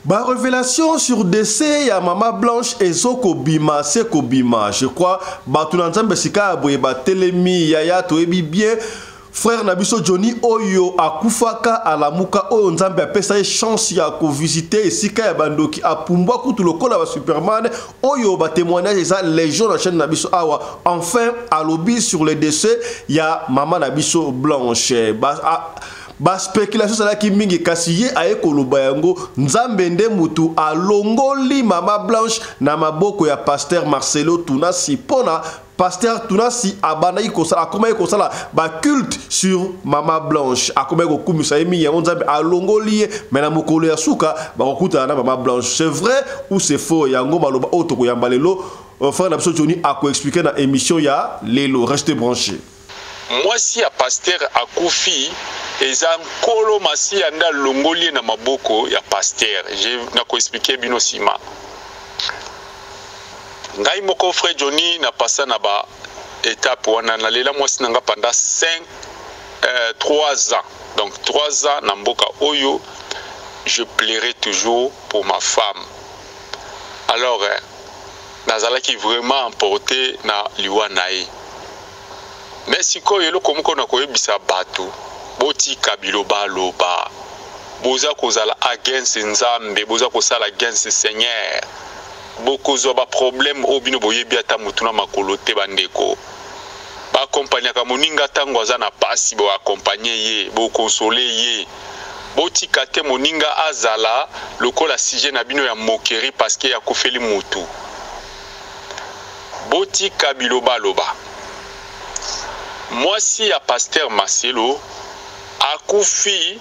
Bah, révélation sur décès ya Mama Blanche et Zoko Bima, c'est Kobima. Je crois, bah, tout l'ensemble, c'est qu'à bah, Telemi, Yaya, Toebi bien. Frère Nabiso Johnny Oyo akufaka alamuka oyo nzambe apesa chance ya ko visiter esika ya bandoki apumbwa kutu lokola ba Superman oyo ba témoignage eza légion na chaîne Nabiso awa. Enfin alobi sur le décès ya Mama Nabiso Blanche. Ba spéculation sala ki mingi kasiye aye koloba yango nzambe nde mutu alongoli Mama Blanche na maboko ya pasteur Marcelo Tunasi pona pasteur Tunasi abanayi kosala akomayi kosala ba culte sur Mama Blanche akomayi kokumisa emi yango nzambe alongoli mais na mokolo ya suka ba kokuta na Mama Blanche. C'est vrai ou c'est faux yango maloba oto ko yamba lelo frère Nabiso Johnny a ko expliquer na émission ya lelo. Restez branchés. Moi si a pasteur akufi eza nkolo masi anda longoli na maboko ya pasteur. Je na ko expliquer bino sima. Ngai moko frère Johnny na passa na ba étape wana na lela mwasi nanga pendant 3 ans. Donc 3 ans na mboka oyo je plairai toujours pour ma femme. Alors nazalaki vraiment emporté na liwa nae. Mais si ko yelo komoko na koyebisa batu boti kabilo baloba boza kozala against nzambe boza kosala against Seigneur bokozwa ba problème obino boyebi ata mutuna makolote bandeko ba accompagner ka moninga tango aza na pasi bo accompagner ye bo consoler ye boti kate moninga azala lokola sujet na bino ya moquerie parce que ya kofeli mutu boti kabilo baloba. Moi si ya pasteur Marcelo akufi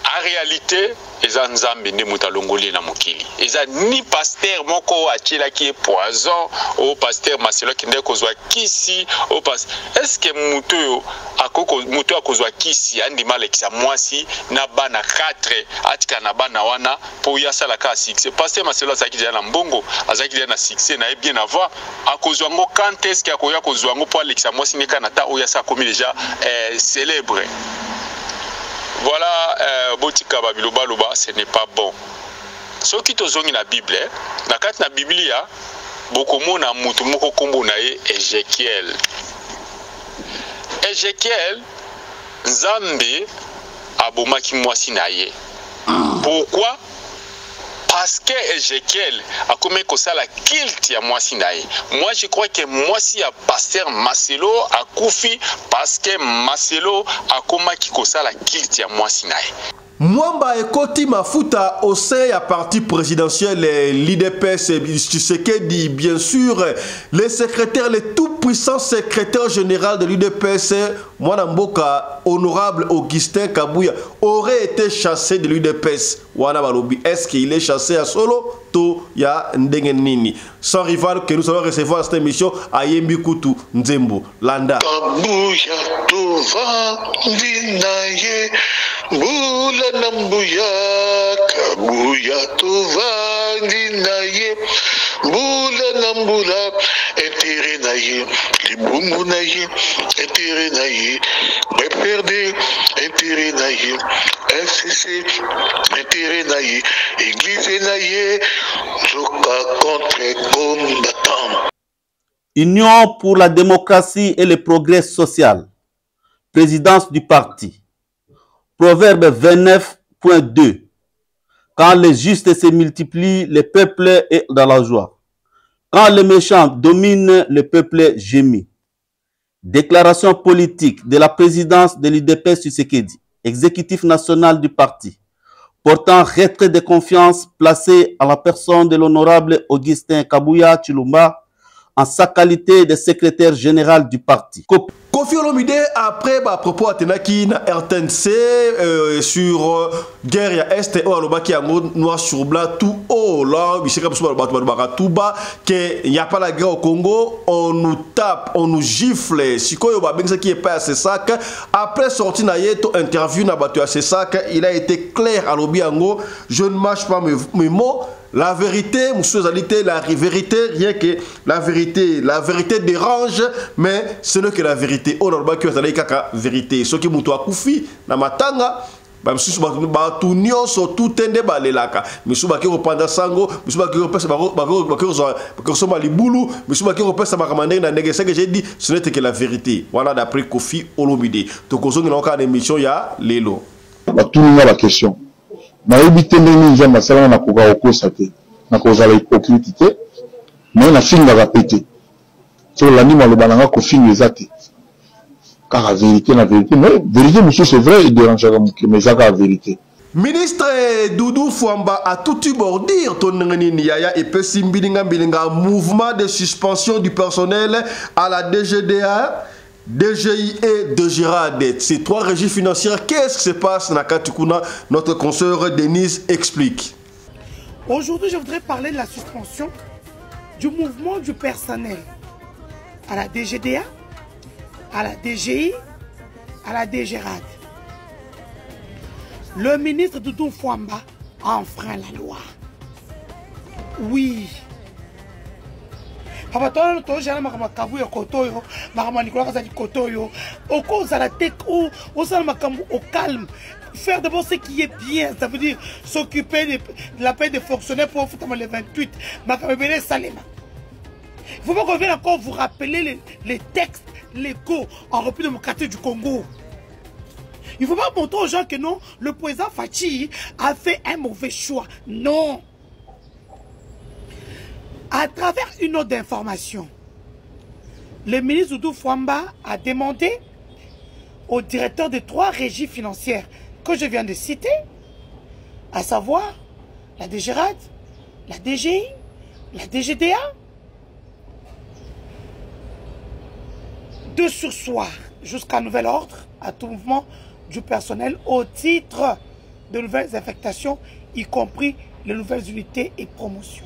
en réalité eza nzambe nde muta longoli na mokili eza ni pasteur moko achila ki poison o pasteur Marcelo kinde kozwa kisi o pas est-ce que muto akoko muto akozwa kisi andi malekisa mwasi na bana 4 atika na bana wana po yasala ka succès pasteur Marcelo azaki na mbongo azaki na succès na bien avant akozwa ngo quand est-ce que akoya kozwa ngo po alekisa mwasi ne kana ta o yasa komi déjà célèbre. Voilà, botika babiloba loba, ce n'est pas bon. Ce qui te zongi na Bible, na kat na Biblia, beaucoup mona mutu moko kombo na ye Ézéchiel. Ézéchiel, Nzambe abomaki mwasi na ye. Pourquoi? Parce que Ézéchiel a comme la culte ya mwasi na ye. Moi je crois que mwasi ya pasteur Marcelo a koufi parce que Marcelo a comme la culte ya mwasi na ye. Mwamba ekoti mafuta au sein ya parti présidentiel l'IDPS Tshisekedi bien sûr le secrétaire le tout puissant secrétaire général de l'IDPS Mwana Mboka honorable Augustin Kabuya aurait été chassé de l'IDPS. Wana balobi est-ce qu'il est chassé à solo to ya ndenge nini? Sans rival que nous allons recevoir cette émission à Yembi Kutu Nzembo Landa. Kabuya tova dinaye bula nambuya kabuya tova dinaye bula nambula intérêt naye libungu naye intérêt naye perdre intérêt naye FCC intérêt naye église naye zoka contre combattant. Union pour la démocratie et le progrès social. Présidence du parti. Proverbe 29.2. Quand les justes se multiplient, le peuple est dans la joie. Quand les méchants dominent, le peuple gémit. Déclaration politique de la présidence de l'IDPS Tshisekedi, exécutif national du parti, portant retrait de confiance placé à la personne de l'honorable Augustin Kabuya Tshilomba en sa qualité de secrétaire général du parti. Kofi Olomide après à propos atenaki na RTNC sur guerre ya Est ou alobaki yango noir sur blanc tout haut là bisika biso ba tout bas que y a pas la guerre au Congo, on nous tape, on nous gifle sikoyo ba bengisa qui est pas assez sac après sorti na yeto interview na batu assez sac il a été clair à lobi yango je ne mâche pas mes mots. La vérité, la vérité, rien que la vérité dérange, mais ce n'est que la vérité. On a le vérité. Ce qui moutou a koufi, na matanga, misusu batu nyonso tout ende balelaka misusu baki kopanda sango misusu baki kopesa baki soma libulu misusu baki kopesa makamande na ndenge que j'ai dit ce n'était que la vérité voilà d'après Kofi Olomide tokozongi na ka émission ya lelo batuninga la question na ebite ndenge nja masala na koka okosa te na kozala hypocrite te mais na finga répéter sur l'anime le balanga Kofi ezate car la vérité mais vérité monsieur c'est vrai il dérange mais ça la vérité. Ministre Doudou Fwamba a tout eu bordir Tonengani Yaya et Pessimbilinga Bilinga mouvement de suspension du personnel à la DGDA, DGI et DGRAD. Ces trois régies financières, qu'est-ce qui se passe dans Katukuna? Notre consoeur Denise explique. Aujourd'hui, je voudrais parler de la suspension du mouvement du personnel à la DGDA, à la DGI, à la DGRAD. Le ministre Doudou Fwamba a enfreint la loi. Oui. Papa, toi, j'ai un makabu au kotoyo, makamanicola kazali kotoyo, au cause à la tech ou au salon makabu au calme. Faire d'abord ce qui est bien, ça veut dire s'occuper de la paix des fonctionnaires pour faire les 28. Makamabele Salema. Il ne faut pas qu'on vienne encore vous rappeler les textes légaux en République démocratique du Congo. Il ne faut pas montrer aux gens que non, le président Fachi a fait un mauvais choix. Non. À travers une note d'information, le ministre Doudou Fwamba a demandé au directeur des trois régies financières que je viens de citer, à savoir la DGRAD, la DGI, la DGDA, de surseoir jusqu'à nouvel ordre à tout mouvement du personnel au titre de nouvelles affectations, y compris les nouvelles unités et promotions.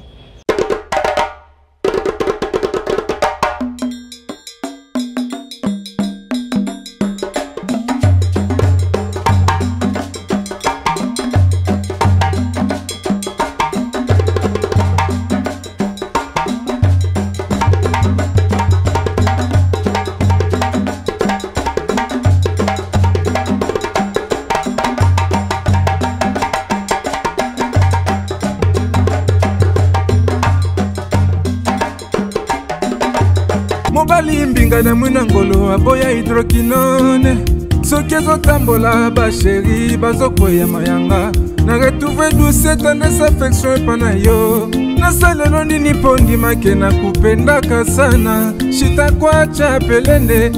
Mbinga na mwina ngolo aboya hydroquinone soki ezotambola basheri bazokoya mayanga na retrouve douce tendresse affection epa na yo nasalelo nini mpo ndimake na kupendaka sana shitakwacha pelende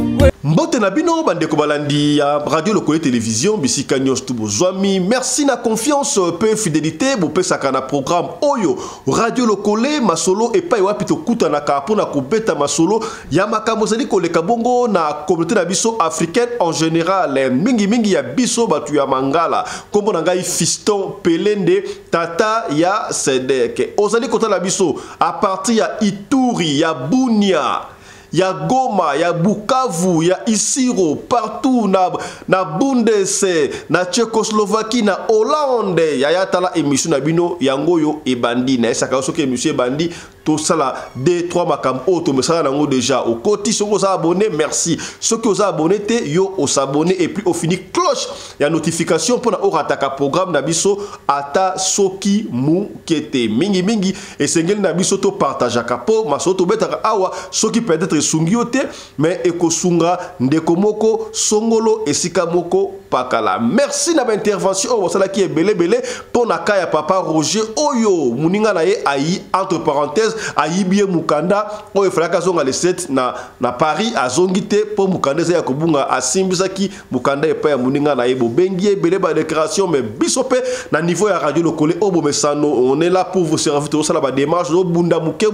Mbote na bino bandeko balandi ya radio Lokole télévision bisika nyos tu bozwami merci na confiance pe fidélité bo pesaka na programme oyo radio Lokole masolo et pa wapi to kuta na ka pona ko beta masolo ya makambo zali koleka bongo na communauté na biso africaine en général mingi ya biso batu ya mangala kombo na ngai Fiston Pelende tata ya Sedek ozali kota la biso à partir ya Ituri ya Bunia ya Goma, ya Bukavu, ya Isiro, partout na Bundese, na Tchécoslovaquie, na Hollande, ya yatala émission na bino yangoyo ebandi na esaka soki émission ebandi to sala 2-3 makam auto mais ça nango déjà au côté si vous abonné merci ceux qui vous abonné te yo au s'abonner et puis au fini cloche ya notification pour na orataka programme na biso ata soki mu kete mingi et sengeli na biso to partageaka po masoto betaka awa soki peut-être sungiote mais ekosunga ndeko moko songolo esika moko pakala merci na intervention o sala ki ebele pour na kaya papa Roger oyo muninga na ye ayi entre parenthèses aibie mukanda o efraka zonga le 7 na Paris azongite pour mukanda za yakobunga asimbisaki mukanda epa ya muninga na ye bobengi ebele ba déclaration mais bisope na niveau ya radio Lokole obo mesano on est là pour vous servir tout ça la ba démarche do bunda muke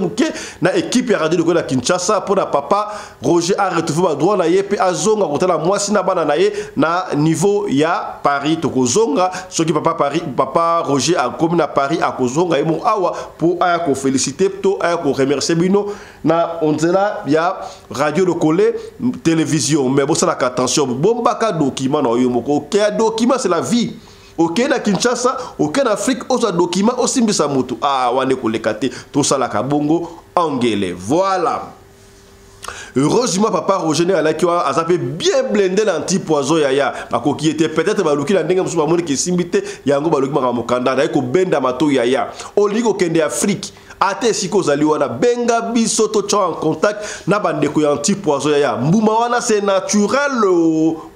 na équipe ya radio Lokole à Kinshasa pour na papa Roger a retrouvé ba droit na ye pe azonga kotala mwasi na bana na ye na niveau ya Paris tokozonga soki papa Roger a comme na Paris a kozonga emo awa pour aya ko féliciter to aya ko remercier bino na onzela ya radio Lokole télévision mais bon ça la attention bombaka document na yo moko OK document c'est la vie OK na Kinshasa OK na Afrique oza document osimbisa mutu wane kolekate to sala ka bongo angele voilà heureusement papa Roger Alakiwa a sapé bien blindé l'anti-poison yaya qui était peut-être baluki la ndenge musu bamoni ki simbite yango baluki makamokanda na ko benda mato yaya oliko kende Afrique ate siko zali wana benga biso to en contact na bandeko ya anti-poison yaya mbuma wana c'est naturel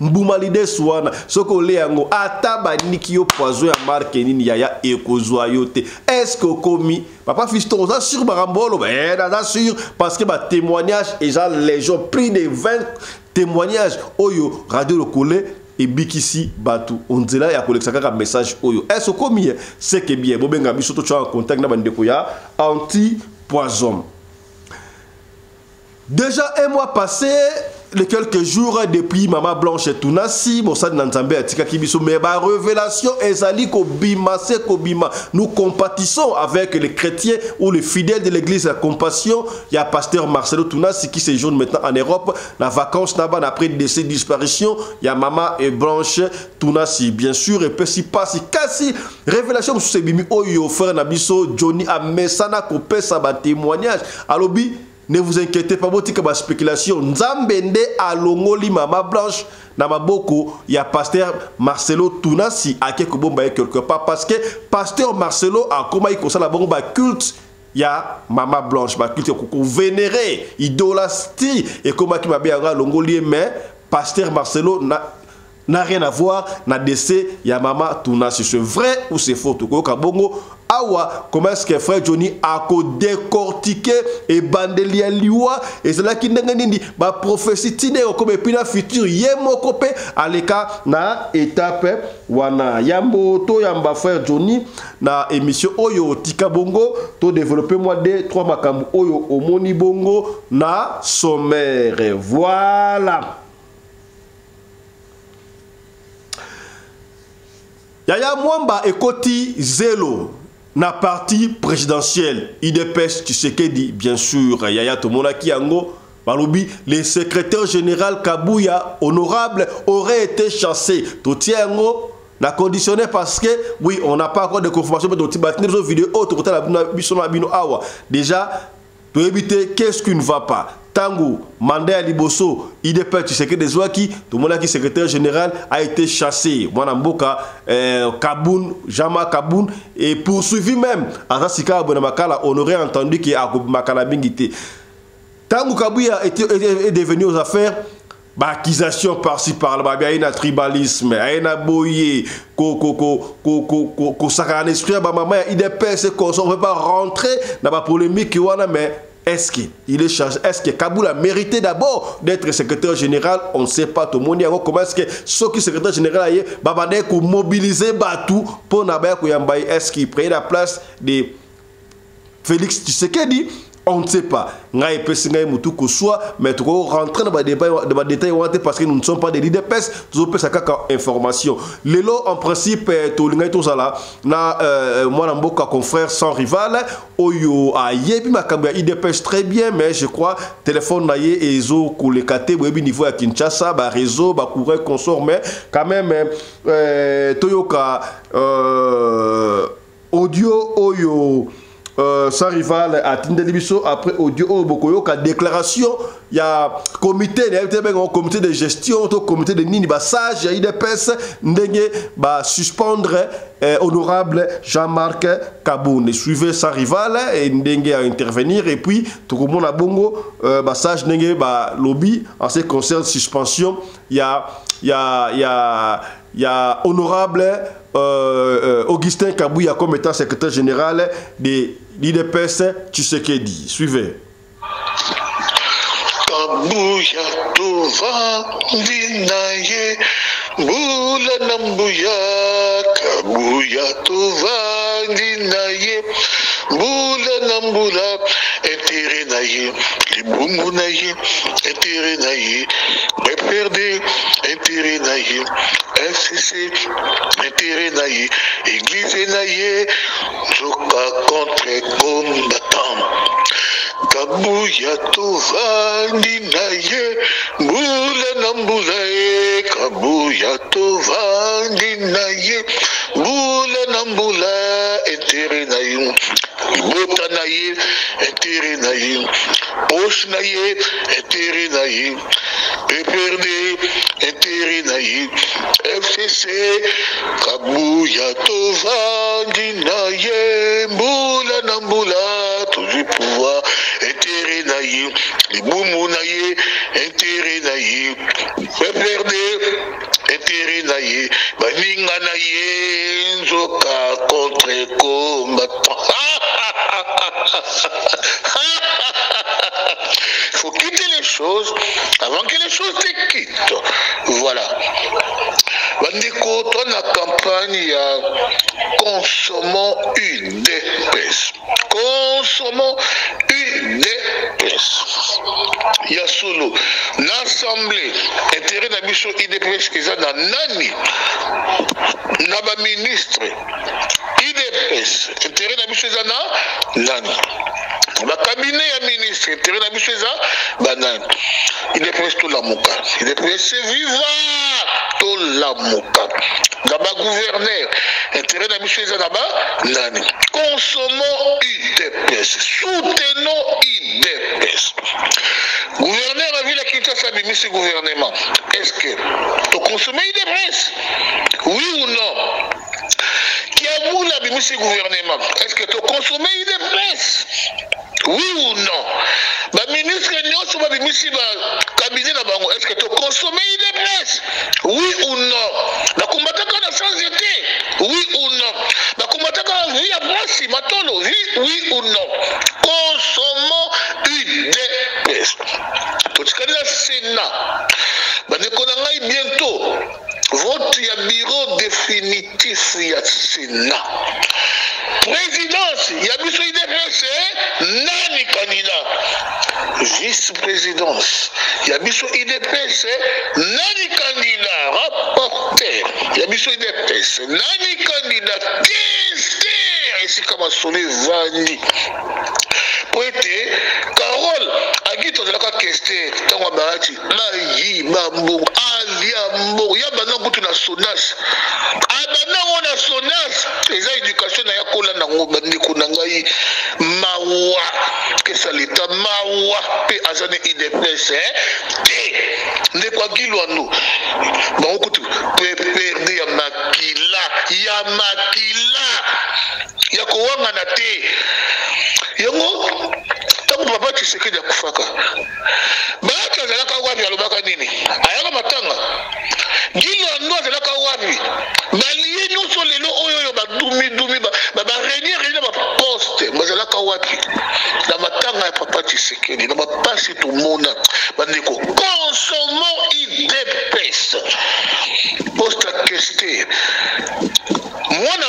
mbuma lide swana soko le yango ata baniki yo poison ya marque nini yaya ekozwa yote est-ce que komi papa fiston ça sur barambolo ben ça sûr parce que ba témoignage et genre les gens pris des 20 témoignages oyo radio le collé et bikisi batu on dit là ya collecte kaka message oyo est-ce que c'est que bien bobenga biso to en contact na bandeko ya anti-poison. Déjà un mois passé, les quelques jours depuis Maman Blanche et Tunasi, Mossad Nanzambe Atika Kibiso, mais ma révélation ezali ko bima, c'est ko bima. Nous compatissons avec les chrétiens ou les fidèles de l'église de la compassion. Il y a pasteur Marcelo Tunasi qui séjourne maintenant en Europe. La vacance là-bas après décès disparition. Il y a Maman et Blanche Tunasi, bien sûr. Et puis si passe, kasi révélation sur ces bimi oyo frère Nabiso Johnny Amesana ko pesa ba témoignage. Alobi ne vous inquiétez pas, botika ba spéculation. Nzambende alongoli Maman Blanche na maboko ya pasteur Marcelo Tunasi ake ko bomba quelque part parce que pasteur Marcelo a comment il consala bomba culte ya Maman Blanche ba culte ko vénérer idolâtrie et comment qui m'a bien longoli mais pasteur Marcelo n'a rien à voir na décès ya Maman Tunasi. C'est vrai ou c'est faux? Ko kabongo awa comment est-ce que frère Johnny a décortiqué et bandelia liwa et c'est là qui n'engani ba prophétie tine comme pina futur yemo kopé aleka na étape wana yambo to yamba frère Johnny na émission oyo tika bongo to développer moi de 3 makambu oyo omoni bongo na sommaire. Voilà. Yaya Mwamba ekoti zélo na parti présidentielle IDPS Tshisekedi bien sûr Yaya Tomonaki yango balobi le secrétaire général Kabouya honorable aurait été chassé totiango na conditionné parce que oui on n'a pas encore de confirmation mais d'autres vidéos autres côté la bino awa déjà pour éviter qu'est-ce qui ne va pas. Tango, mandat Liboso, IDP Tshisekedi Zouaki, tout le monde qui secrétaire général a été chassé. Mwanamboka, Kaboun, Jama Kaboun, et poursuivi même. Azasika Abonamakala, on aurait entendu qu'il y a Makala Bingité. Tango Kabouya est devenu aux affaires, accusation par-ci par-là, il y a un tribalisme, il y a un boyé, un esprit, il y a on ne peut pas rentrer dans la polémique, mais est-ce qu'il est chargé? Est-ce que Kaboul a mérité d'abord d'être secrétaire général? On ne sait pas. Tout le monde comment est-ce que ce qui est secrétaire général est mobiliser Batou pour Nabaye Kouyambaye? Est-ce qu'il prend la place de Félix Tshisekedi? On ne sait pas. Mais tu peux rentrer dans les détails parce que nous ne sommes pas des leaders PES. Nous avons des informations. Lelo, en principe, moi, confrère sans rival. Oyo, IDPS très bien, mais je crois téléphone naïe et zo kolekate webi niveau à Kinshasa, ba réseau, ba coureur consort, mais quand même Toyoka audio oyo. Sans rival à Tindelibiso après audio Bokoyoka déclaration il y a comité de gestion comité de nini sage il y a IDPS ndenge ba suspendre honorable Jean-Marc Kaboun suivez sans rival et ndenge à intervenir et puis tout le monde a bongo sage ndenge ba lobby en ce qui concerne suspension il y a honorable Augustin Kabouya comme étant secrétaire général de l'IDPS Tshisekedi. Suivez. Kabouya tova dinaye bula nambuya Kabouya tova dinaye bula nambula intérêt naye libungu naye intérêt naye perdre intérêt naye FCC intérêt naye église naye zoka contre combattant Kabouya tovandi naye bula nambula Kabouya tovandi naye bula nambula intérêt naye libota na ye intérêt na ye poche na ye intérêt na ye PPRD intérêt na ye FCC kabuya tovandi na ye mbula na mbula toujours pouvoir intérêt na ye libumu na ye intérêt na ye PPRD intérêt na ye baninga na ye nzoka contre combattant. Il faut quitter les choses avant que les choses te quittent. Voilà. Bandeko, toi, la campagne, consommons UDPS. Consommons UDPS. Il y a solo l'Assemblée, intérêt d'ambition UDPS qui est dans Nani, Naba ministre, UDPS, intérêt d'ambition dans Nani. Le cabinet ya ministre, intérêt d'ambition dans Nani. UDPS tout la mouka. UDPS c'est vivant tout la mouka. Naba gouverneur, intérêt d'ambition dans Nani. Consommons UDPS, soutenons UDPS. Gouverneur a vu la Kinshasa Bimisi gouvernement. Est-ce que tu consommes UDPS? Oui ou non? Qui a voulu la Bimisi gouvernement? Est-ce que tu consommes UDPS? Oui ou non? Le ministre Nyonso Bimisi cabinet na bango. Est-ce que tu consommes UDPS? Oui ou non? La combattant dans sans-été? Oui ou non? La combattant via Brassi, Matolo? Oui ou non? Consommons UDPS. Tout ce qu'il y a Sénat, bientôt, vote y a bureau définitif y a Sénat. Présidence, il y a besoin de nani candidat. Vice-présidence, il y a besoin de nani candidat. Rapporteur, il y a besoin de nani candidat. Questeur, ici comme à sonner Vani. Poété, Carole, Agito de la question, Tango Barati, Maï, Mambo, Aliambo, Yabana Boutu na Sonas, Abana on a Sonas, les éducations na Yakola Nango Bandiko Nangai, Mawa, que ça l'état, Mawa, P. Azane IDPS, T. Ne quoi qu'il ou nous, bon, écoute, PPRD Yamakila, Yakowanga na T. Yango, tangu papa Tshisekedi ya kufaka. Baaka zalaka wapi alobaka nini? Ayaka matanga. Gilo ando zalaka wapi? Baliye nyonso lelo oyo badumi ba réunion ba poste. Bazalaka wapi? Na matanga ya papa Tshisekedi, na bapasi tumona. Bandeko, consommons UDPS. Poste à question. Mwana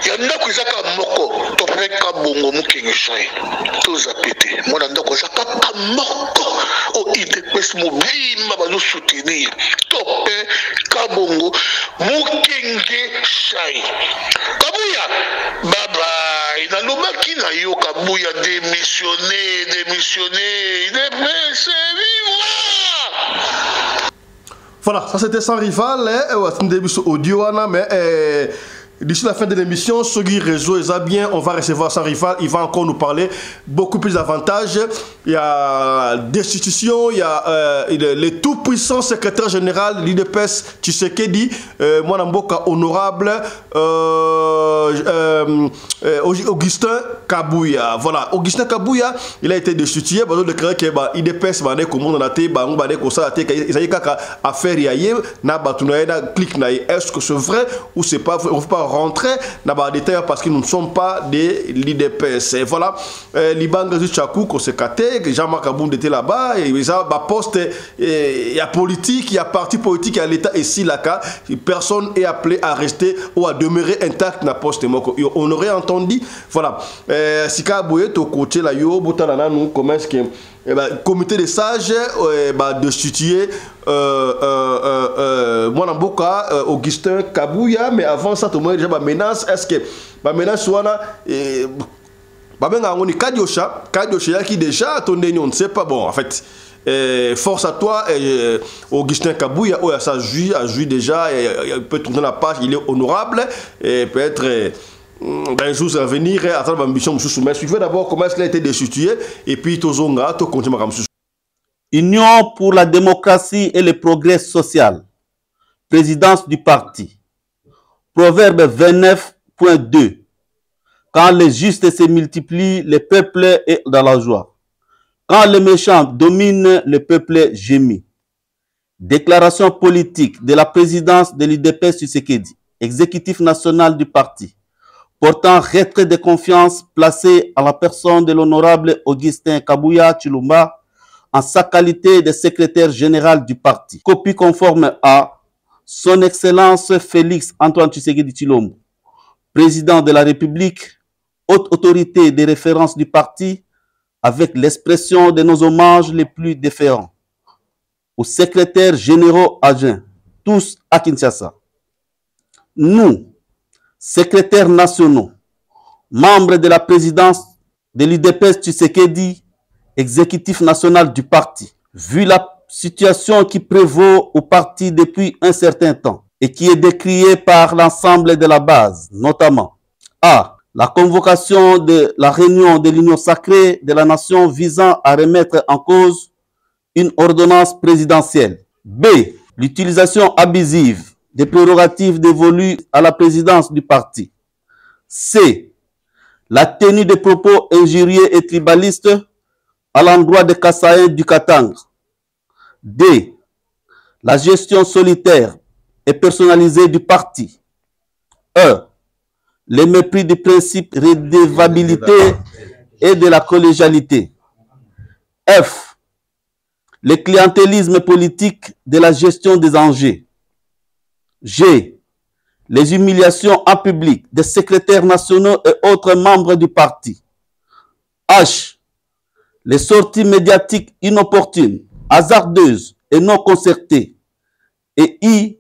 ya ndako izaka moko topeka bongo mukengi shai toza pete mwana ndako izaka moko o UDPS mobima bazo soutenir topeka bongo mukengi shai kabuya baba inalobaki na yo kabuya démissionner UDPS viva. Voilà, ça c'était Sans Rival, c'est un début audio, mais d'ici la fin de l'émission, ce qui réseau est bien, on va recevoir Sans Rival, il va encore nous parler beaucoup plus d'avantages. Il y a destitution, il y a le tout-puissant secrétaire général de l'UDPS, Tshisekedi, Mwanamboka honorable, Augustin Kabuya. Voilà, Augustin Kabuya, il a été destitué, parce que le que l'UDPS, est-ce que c'est vrai ou c'est pas vrai? On ne peut pas rentrer dans les détails parce que nous ne sommes pas de l'UDPS. Voilà, Libanga Chakou, Kosekate, Jean-Marc Aboum était là-bas, et il y a poste, il y a politique, il y a parti politique, il y a l'État ici, là, personne est appelé à rester ou à demeurer intact dans le poste. On aurait entendu, voilà, Sika Aboué, ton côté là, yo, Botanana, nous, comment est-ce que comité des sages de situer Mwanamboka Augustin Kabuya, mais avant ça tout le monde déjà menace. Est-ce que la menace soit là Kadiosha qui déjà on ne sait pas, bon en fait force à toi Augustin Kabuya, ça a joui déjà, il peut tourner la page, il est honorable et peut être dans les jours à venir, à travers l'ambition, mais suivez d'abord comment est-ce qu'il a été destitué, et puis Tozonga, tout continue à Union pour la démocratie et le progrès social. Présidence du parti. Proverbe 29.2. Quand les justes se multiplient, le peuple est dans la joie. Quand les méchants dominent, le peuple gémit. Déclaration politique de la présidence de l'UDPS Tshisekedi, exécutif national du parti, portant retrait de confiance placé à la personne de l'honorable Augustin Kabuya Tshilombo en sa qualité de secrétaire général du parti. Copie conforme à Son Excellence Félix Antoine Tshisekedi Tshilombo, président de la République, haute autorité de référence du parti, avec l'expression de nos hommages les plus déférents aux secrétaires généraux adjoints, tous à Kinshasa. Nous, secrétaires nationaux, membres de la présidence de l'UDPS Tshisekedi, exécutif national du parti, vu la situation qui prévaut au parti depuis un certain temps et qui est décriée par l'ensemble de la base, notamment A. La convocation de la réunion de l'Union sacrée de la nation visant à remettre en cause une ordonnance présidentielle. B. L'utilisation abusive des prérogatives dévolues à la présidence du parti. C. La tenue de propos injurieux et tribalistes à l'endroit des Kassaïens du Katanga. D. La gestion solitaire et personnalisée du parti. E. Le mépris du principe de redevabilité et de la collégialité. F. Le clientélisme politique de la gestion des enjeux. G. Les humiliations en public des secrétaires nationaux et autres membres du parti. H. Les sorties médiatiques inopportunes, hasardeuses et non concertées. Et I.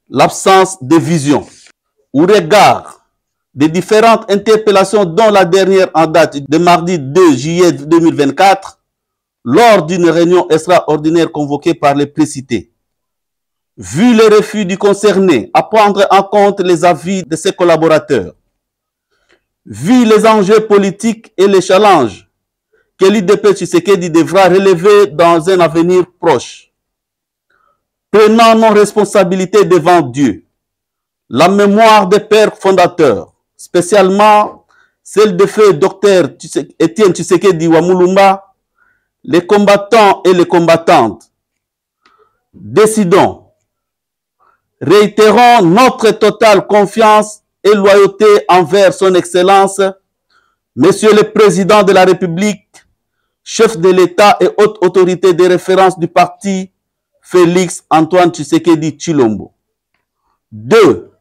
L'absence de vision. Au regard des différentes interpellations, dont la dernière en date de mardi 2 juillet 2024, lors d'une réunion extraordinaire convoquée par les précités. Vu le refus du concerné à prendre en compte les avis de ses collaborateurs, vu les enjeux politiques et les challenges que l'UDPS Tshisekedi devra relever dans un avenir proche, prenant nos responsabilités devant Dieu, la mémoire des pères fondateurs, spécialement celle de feu Dr Étienne Tshisekedi Wamulumba, les combattants et les combattantes, décidons, réitérons notre totale confiance et loyauté envers son Excellence, Monsieur le Président de la République, chef de l'État et haute autorité de référence du parti, Félix Antoine Tshisekedi Tshilombo. 2.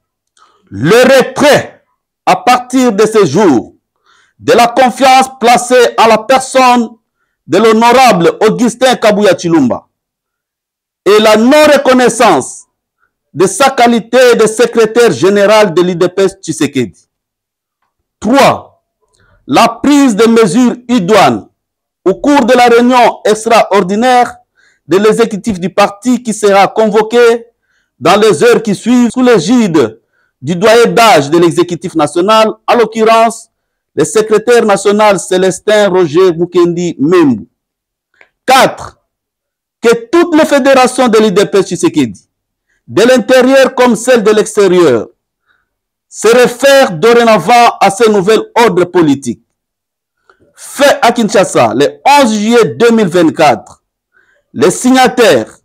Le retrait à partir de ce jour de la confiance placée en la personne de l'honorable Augustin Kabuya Tshilombo et la non-reconnaissance de sa qualité de secrétaire général de l'UDPS Tshisekedi. 3. La prise de mesures idoines au cours de la réunion extraordinaire de l'exécutif du parti qui sera convoquée dans les heures qui suivent sous l'égide du doyen d'âge de l'exécutif national, en l'occurrence le secrétaire national Célestin Roger Mukendi Membu. 4. Que toutes les fédérations de l'UDPS Tshisekedi, de l'intérieur comme celles de l'extérieur, se réfèrent dorénavant à ce nouvel ordre politique. Fait à Kinshasa le 11 juillet 2024, les signataires,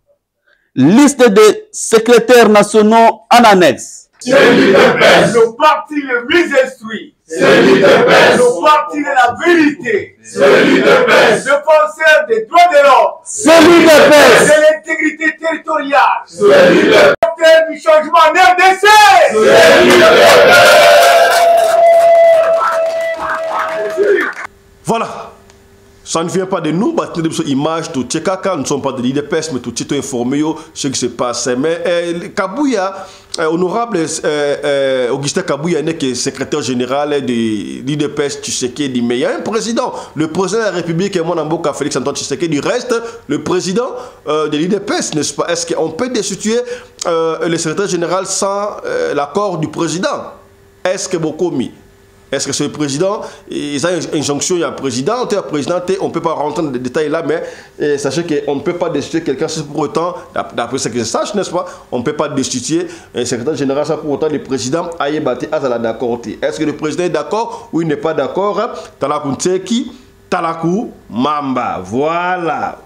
liste des secrétaires nationaux en annexe. C'est l'UDPS. Le parti le mieux instruit. C'est l'UDPS. Le parti de la vérité. C'est l'UDPS. Le penseur des droits de l'homme. C'est l'UDPS. De l'intégrité territoriale. C'est l'UDPS. Du changement en RDC. C'est l'UDPS. Voilà. Ça ne vient pas de nous, parce que nous images tout Tchekaka, nous ne sommes pas de l'IDPS, mais tout est informé ce qui se passe. Mais Kabuya, honorable Augustin Kabuya n'est que secrétaire général de l'IDPS Tshisekedi, mais il y a un président, le président de la République, et mon amboka Félix Antoine Tshisekedi, du reste, le président de l'IDPS, n'est-ce pas? Est-ce qu'on peut destituer le secrétaire général sans l'accord du président? Est-ce que beaucoup mis? Est-ce que c'est le président? Ils ont une injonction, il y a un président, on ne peut pas rentrer dans les détails là, mais sachez qu'on ne peut pas destituer quelqu'un pour autant, d'après ce que je sache, n'est-ce pas? On ne peut pas destituer un secrétaire général sans pour autant le président aille battre à d'accord. Est-ce que le président est d'accord ou il n'est pas d'accord? Talakou Tseki, Talakou Mamba. Voilà.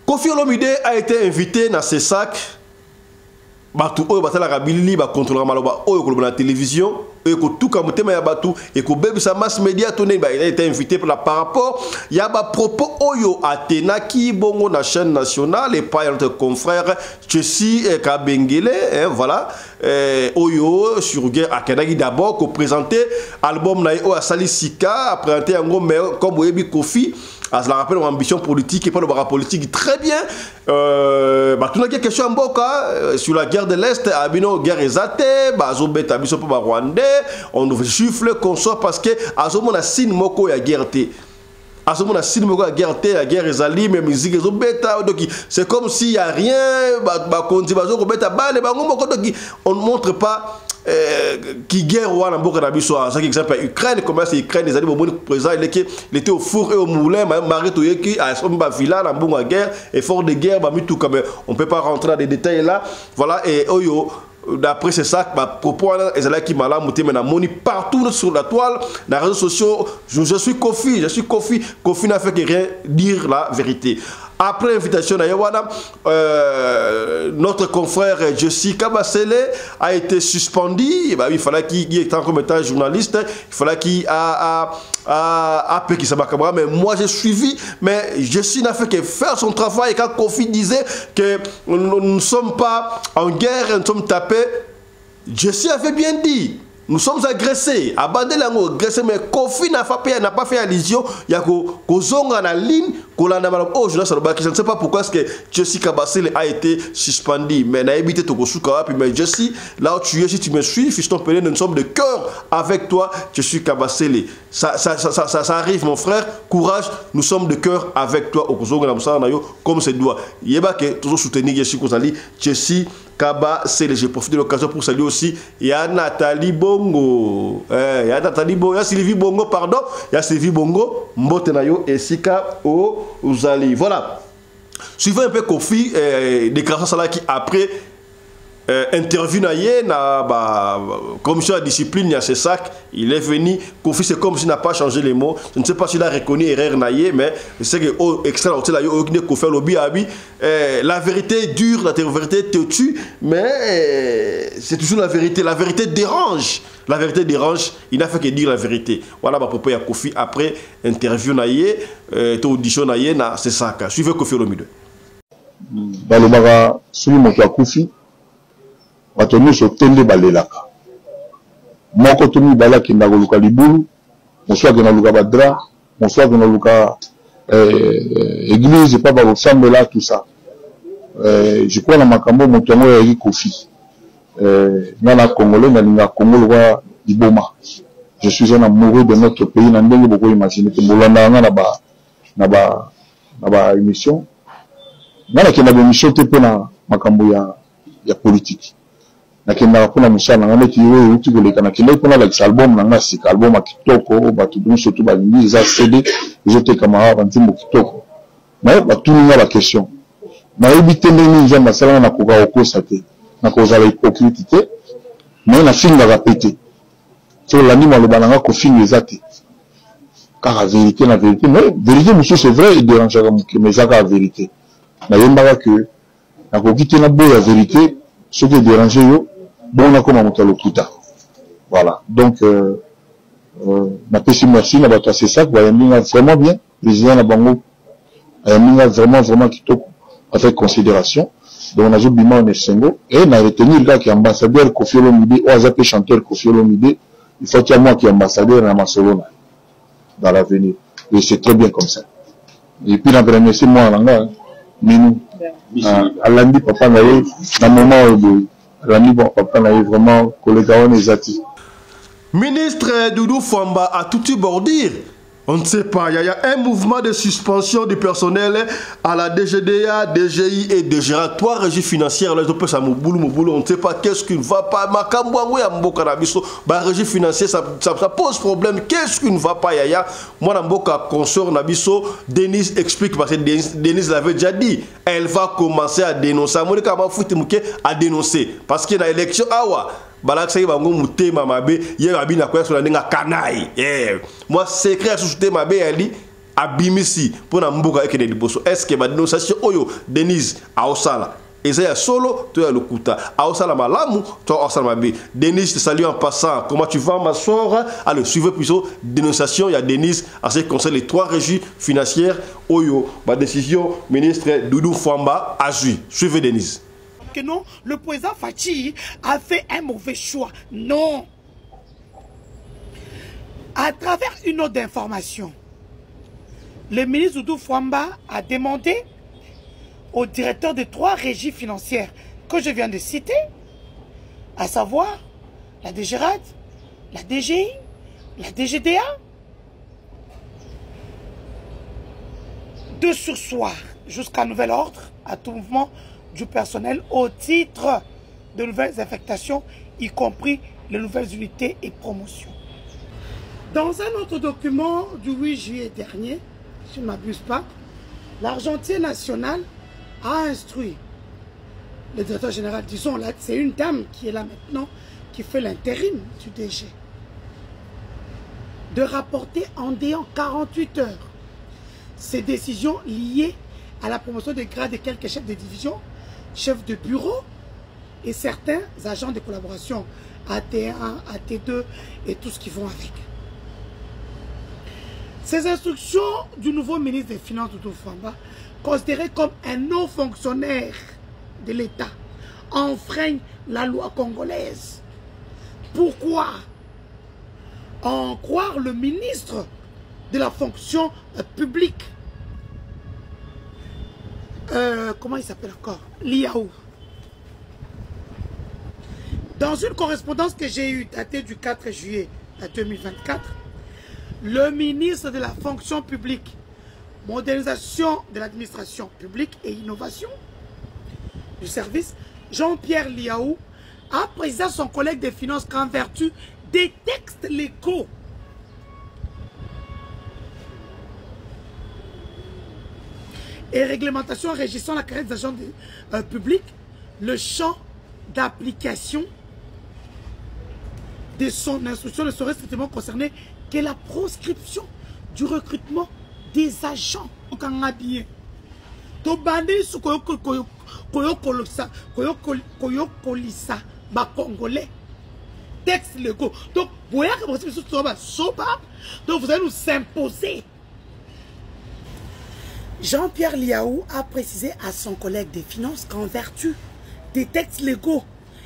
Kofi Olomide a été invité dans ce sac. Batu oyo batala kabili ba contrôler maloba oyo ko la télévision et que tout comme tema ya batu et que bébé sa mass média tourné il a été invité par rapport il y a ba propos oyo atena ki bongo na chaîne nationale et pas notre confrère Chessi Kabengele voilà oyo sur guerre akanaki d'abord ko présenter album na o asali sika présenter en gros mais comme Oyebi Kofi à cela rappelle ambition politique et pas le bras politique très bien tout n'a question en boka sur la guerre de l'Est abino guerre ezate bazobet abiso pour Rwandais on nous chiffle qu'on sort parce que azomo na sin moko ya guerre té azomo na sin moko ya guerre té la guerre ezali mais musique ezobeta donc c'est comme s'il y a rien ba konti bazo beta bale bango moko donc on ne montre pas qui guerre ou en boka d'abiso ça qui exemple Ukraine comment c'est Ukraine les alliés bon présent il était au four et au moulin Marie Toyeki à son villa en bonne guerre effort de guerre bah tout comme on peut pas rentrer dans des détails là voilà et oyo d'après ces sacs propos les alliés qui m'a monté maintenant moni partout sur la toile dans les réseaux sociaux je suis Kofi n'a fait que rien dire la vérité. Après l'invitation d'Ayawana, notre confrère Jessie Kabasele a été suspendu. Il fallait qu'il ait en comme étant journaliste, il fallait qu'il a qui s'abakamera. Mais moi j'ai suivi, mais Jessie n'a fait que faire son travail. Et quand Kofi disait que nous ne sommes pas en guerre, nous sommes tapés, Jessie avait bien dit. Nous sommes agressés, abandonnés, agressés, mais Kofi n'a pas fait allusion. Il y a Kozonga na ligne, je ne sais pas pourquoi est-ce que Jessie Kabasele a été suspendu. Mais n'a évité Tokosuka, mais Jessie, là où tu es, si tu me suis, fiston Pelé, nous sommes de cœur avec toi, Jessie Kabasele. Ça arrive, mon frère, courage, nous sommes de cœur avec toi, comme c'est doit. Il y a toujours soutenir Jessie Kozali, Jessie Kabasele. Je profite de l'occasion pour saluer aussi. Il y a Nathalie Bongo. Il y a Nathalie Bongo. Il y a Sylvie Bongo, pardon. Il y a Sylvie Bongo. Mbotenayo et Sika Ozali. Voilà. Suivant un peu Kofi, déclaration là qui après interview na commission de discipline, il y a ce sac, il est venu. Kofi, c'est comme s'il n'a pas changé les mots. Je ne sais pas s'il a reconnu erreur naïe, mais c'est que extra Kofi lobby la vérité est dure, la vérité te tue, mais c'est toujours la vérité. La vérité dérange. La vérité dérange, il n'a fait que dire la vérité. Voilà ma propos à Kofi après interview naïe, audition naïe, c'est ça. Suivez Kofi Olomide. Dans le maga, celui mon Kofi. Watonu so tende balelaka moko tonu balaki na luka libulu moswa ke na luka badra moswa ke na luka église pas ba ensemble là tout ça je crois na makambo motongo ya Kofi na congolais na linga Congo wa iboma je suis un amoureux de notre pays na ndenge boko imaginer que bolanda na ba émission na ke na émission te pena makambo ya politique. Nakenda kuna musana ngane kiwe uti koleka nakenda kuna la album na ngasi album akitoko batu bunso to balingi za CD zote kama bantimbo kitoko mais batu ninga la question na ebitende ni njamba sala na koka okosa te na kozala hypocrite te mais na finga répéter sur la nima le bananga ko finga ezate car la vérité mais vérité monsieur c'est vrai il dérange mais ça la vérité na yemba que na ko kite na boya vérité ce qui dérange yo bon on a comme un lokuta voilà donc ma petite merci na bato c'est ça quoi vraiment bien président na bango vraiment kitoko avec considération donc on a bima on est single et na retenir là qui ambassadeur Kofi Olomide ou azapé chanteur Kofi Olomide il faut qu'il y a moi qui ambassadeur na Masolona dans l'avenir et c'est très bien comme ça et puis la première c'est moi là Minou Alandi papa naye na moment de Alandi papa naye vraiment collègue on ezati. Ministre Doudou Famba a tout bordure. On ne sait pas, il y a un mouvement de suspension du personnel à la DGDA, DGI et DGRA. 3 régies financières, là, on ne sait pas qu'est-ce qui ne va pas. La régie financière, ça pose problème. Qu'est-ce qui ne va pas, Yaya? Moi, Namboka, consort Nabiso, Denise explique, parce que Denise l'avait déjà dit, elle va commencer à dénoncer. À dénoncer. Parce qu'il y a une élection, balak sayi bango mutema mabe ye abina kwa so ndinga kanai moi secret sous mabe ali abimisi pona mbuka ekene liboso est-ce que ba dénonciation oyo Denise aosala ezaya solo to ya lokuta aosala malamu to aosala mabe. Denise, te salue en passant, comment tu vas ma soeur? Allez, suivez plutôt dénonciation, il y a Denise à ce qui concerne les 3 régies financières oyo ba décision ministre Doudou Fwamba a suivez Denise. Que non, le président Fachi a fait un mauvais choix. Non. À travers une autre information, le ministre Doudou Fwamba a demandé au directeur des 3 régies financières que je viens de citer, à savoir la DGRAD, la DGI, la DGDA, de surseoir jusqu'à nouvel ordre à tout mouvement du personnel au titre de nouvelles affectations, y compris les nouvelles unités et promotions. Dans un autre document du 8 juillet dernier, si je ne m'abuse pas, l'Argentier national a instruit le directeur général, disons là, c'est une dame qui est là maintenant, qui fait l'intérim du DG, de rapporter en déant 48 heures ces décisions liées à la promotion des grades de quelques chefs de division, chefs de bureau et certains agents de collaboration AT1, AT2 et tout ce qui vont avec. Ces instructions du nouveau ministre des Finances Doudou Fwamba, considéré comme un haut fonctionnaire de l'État, enfreignent la loi congolaise. Pourquoi en croire le ministre de la fonction publique, comment il s'appelle encore, Liaou. Dans une correspondance que j'ai eue datée du 4 juillet 2024, le ministre de la fonction publique, modernisation de l'administration publique et innovation du service, Jean-Pierre Liaou, a précisé à son collègue des finances qu'en vertu des textes légaux et réglementations régissant la carrière des agents publics, le champ d'application de son instruction ne serait strictement concerné que la proscription du recrutement des agents. Congolais. Textes légaux. Donc, vous allez nous imposer. Jean-Pierre Liaou a précisé à son collègue des finances qu'en vertu des textes légaux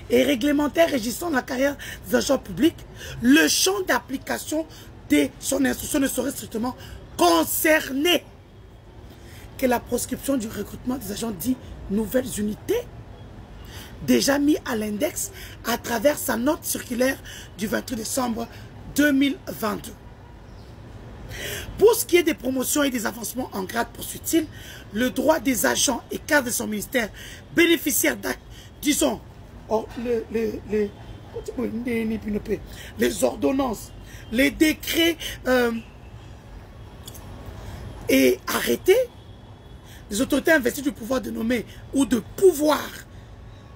et réglementaires régissant la carrière des agents publics, le champ d'application de son instruction ne serait strictement concerné que la proscription du recrutement des agents dits nouvelles unités, déjà mis à l'index à travers sa note circulaire du 28 décembre 2022. Pour ce qui est des promotions et des avancements en grade, poursuit-il, le droit des agents et cadres de son ministère bénéficiaires d'actes, disons, les ordonnances, les décrets et arrêtés, les autorités investies du pouvoir de nommer ou de pouvoir,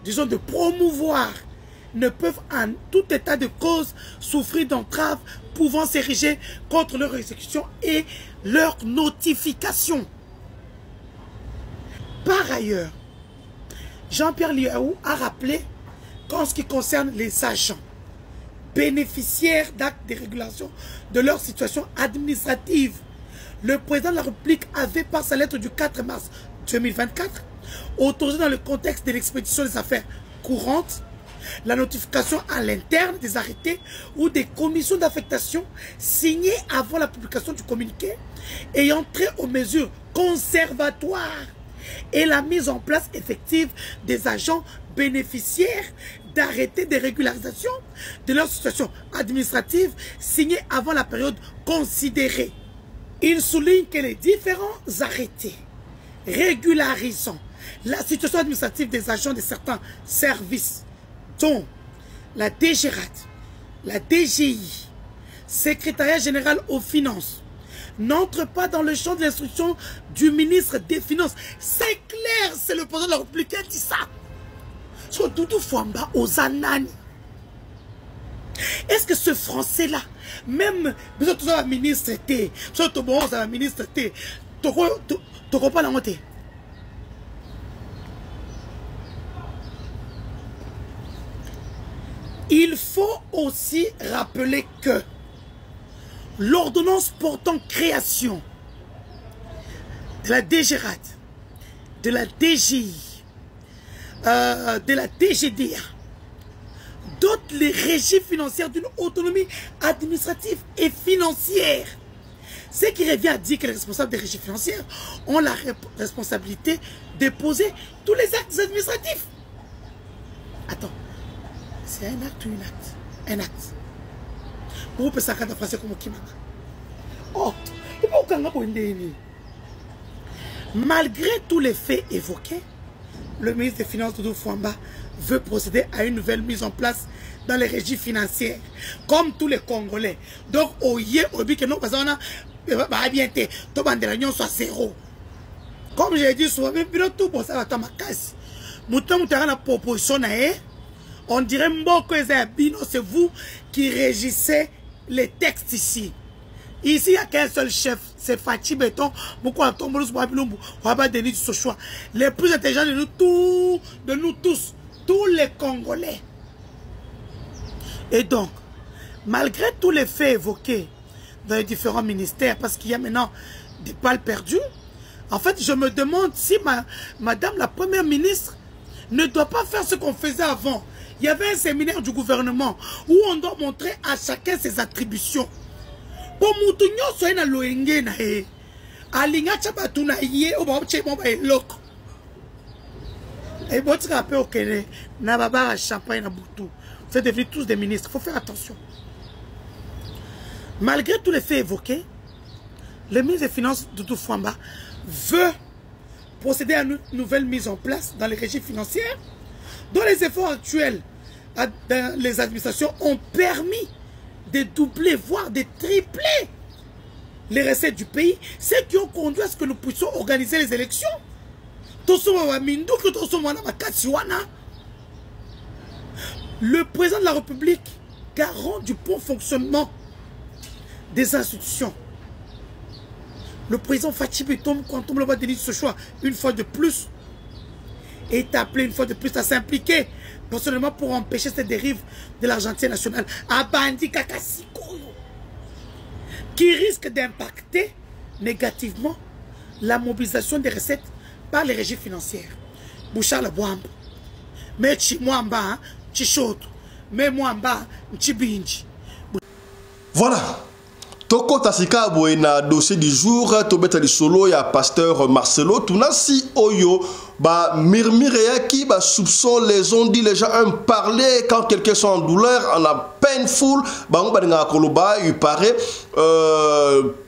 disons de promouvoir, ne peuvent en tout état de cause souffrir d'entraves pouvant s'ériger contre leur exécution et leur notification. Par ailleurs, Jean-Pierre Liaou a rappelé qu'en ce qui concerne les agents bénéficiaires d'actes de régulation de leur situation administrative, le président de la République avait, par sa lettre du 4 mars 2024, autorisé dans le contexte de l'expédition des affaires courantes, la notification à l'interne des arrêtés ou des commissions d'affectation signées avant la publication du communiqué ayant trait aux mesures conservatoires et la mise en place effective des agents bénéficiaires d'arrêtés de régularisation de leur situation administrative signés avant la période considérée. Il souligne que les différents arrêtés régularisant la situation administrative des agents de certains services, dont la DGRAD, la DGI, Secrétariat général aux finances, n'entre pas dans le champ de l'instruction du ministre des Finances. C'est clair, c'est le président de la République qui a dit ça. Sur Doudou Fouamba aux Anani. Est-ce que ce français-là, même, vous êtes un ministre, vous êtes un ministre, tu pas la montée. Il faut aussi rappeler que l'ordonnance portant création de la DGRAD, de la DGI, de la DGDA, dote les régies financières d'une autonomie administrative et financière. Ce qui revient à dire que les responsables des régies financières ont la responsabilité de poser tous les actes administratifs. Attends, c'est un acte ou une acte? Un acte. Vous pouvez s'arrêter en français comme Kimanga. Oh, malgré tous les faits évoqués, le ministre des Finances Doudou Fouamba veut procéder à une nouvelle mise en place dans les régies financières, comme tous les Congolais. Donc, au yé, au but que nous, parce qu'on a bien été, tout le monde soit zéro. Comme j'ai dit souvent, même tout pour ça, va ma casse. Mouton, la proposition, on dirait que c'est vous qui régissez les textes ici. Ici, il n'y a qu'un seul chef, c'est Fatih Béton. Les plus intelligents de nous tous, tous les Congolais. Et donc, malgré tous les faits évoqués dans les différents ministères, parce qu'il y a maintenant des balles perdues, en fait, je me demande si Madame la Première ministre ne doit pas faire ce qu'on faisait avant. Il y avait un séminaire du gouvernement où on doit montrer à chacun ses attributions. Pour Moutounyo, soit na loenge na e. Alinga chabatu na ye, ou ba obche mba e loko. Et bon, tu rappelles au Kenya, na baba champagne na boutou. Vous êtes devenus tous des ministres. Il faut faire attention. Malgré tous les faits évoqués, le ministre des Finances, Doudou Fouamba, veut procéder à une nouvelle mise en place dans les régies financières, dont les efforts actuels dans les administrations ont permis de doubler, voire de tripler les recettes du pays, ce qui ont conduit à ce que nous puissions organiser les élections. Le président de la République, garant du bon fonctionnement des institutions, le président Fatih Béton, quand on va donner ce choix, une fois de plus, est appelé une fois de plus à s'impliquer, non seulement pour empêcher cette dérive de l'argentier national, à Bandi Kakasiko, qui risque d'impacter négativement la mobilisation des recettes par les régies financières. Bouchard la Boamba, mais Chimwamba, Chichoto, mais Mwamba, Chibinji. Voilà. Toko Tasika na dossier du jour, Tobeta solo ya pasteur Marcelo, Tunasi Oyo, ba mirmireaki, ba soupçon, les ont dit, les gens ont parlé, quand quelqu'un sont en douleur, on a painful, ba on ba koloba, il paraît,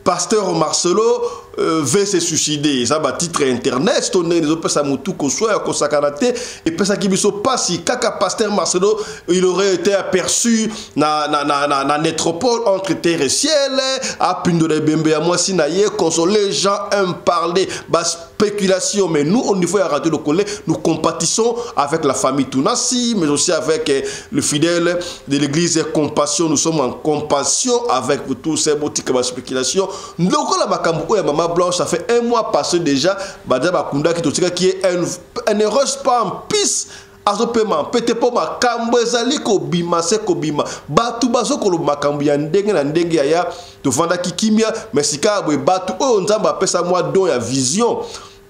pasteur Marcelo veut se suicider. Ça va titre internet, c'est les autres ça mutu koswa kosakanate et pesa kibiso pasi kaka pasteur Marcelo, il aurait été aperçu na nétropole entre terre et ciel, à Pindole Bembe à moi sinaye, consoler les gens aiment parler, bas spéculation, mais nous au niveau de Radio de Collet, nous compatissons avec la famille Tunasi, mais aussi avec le fidèle de l'église Compassion. Nous sommes en compassion avec tous ces boutiques de spéculation. Donc la Makambo et Maman Blanche, ça fait un mois passé déjà, Bada Bakunda qui est un heureuse pas en piste. Azopema pete po makambo ezali ko bima se ko bima batu bazo ko makambo ya ndenge na ndenge ya to vanda kikimia mesika boy batu o nzamba apesa moi don ya vision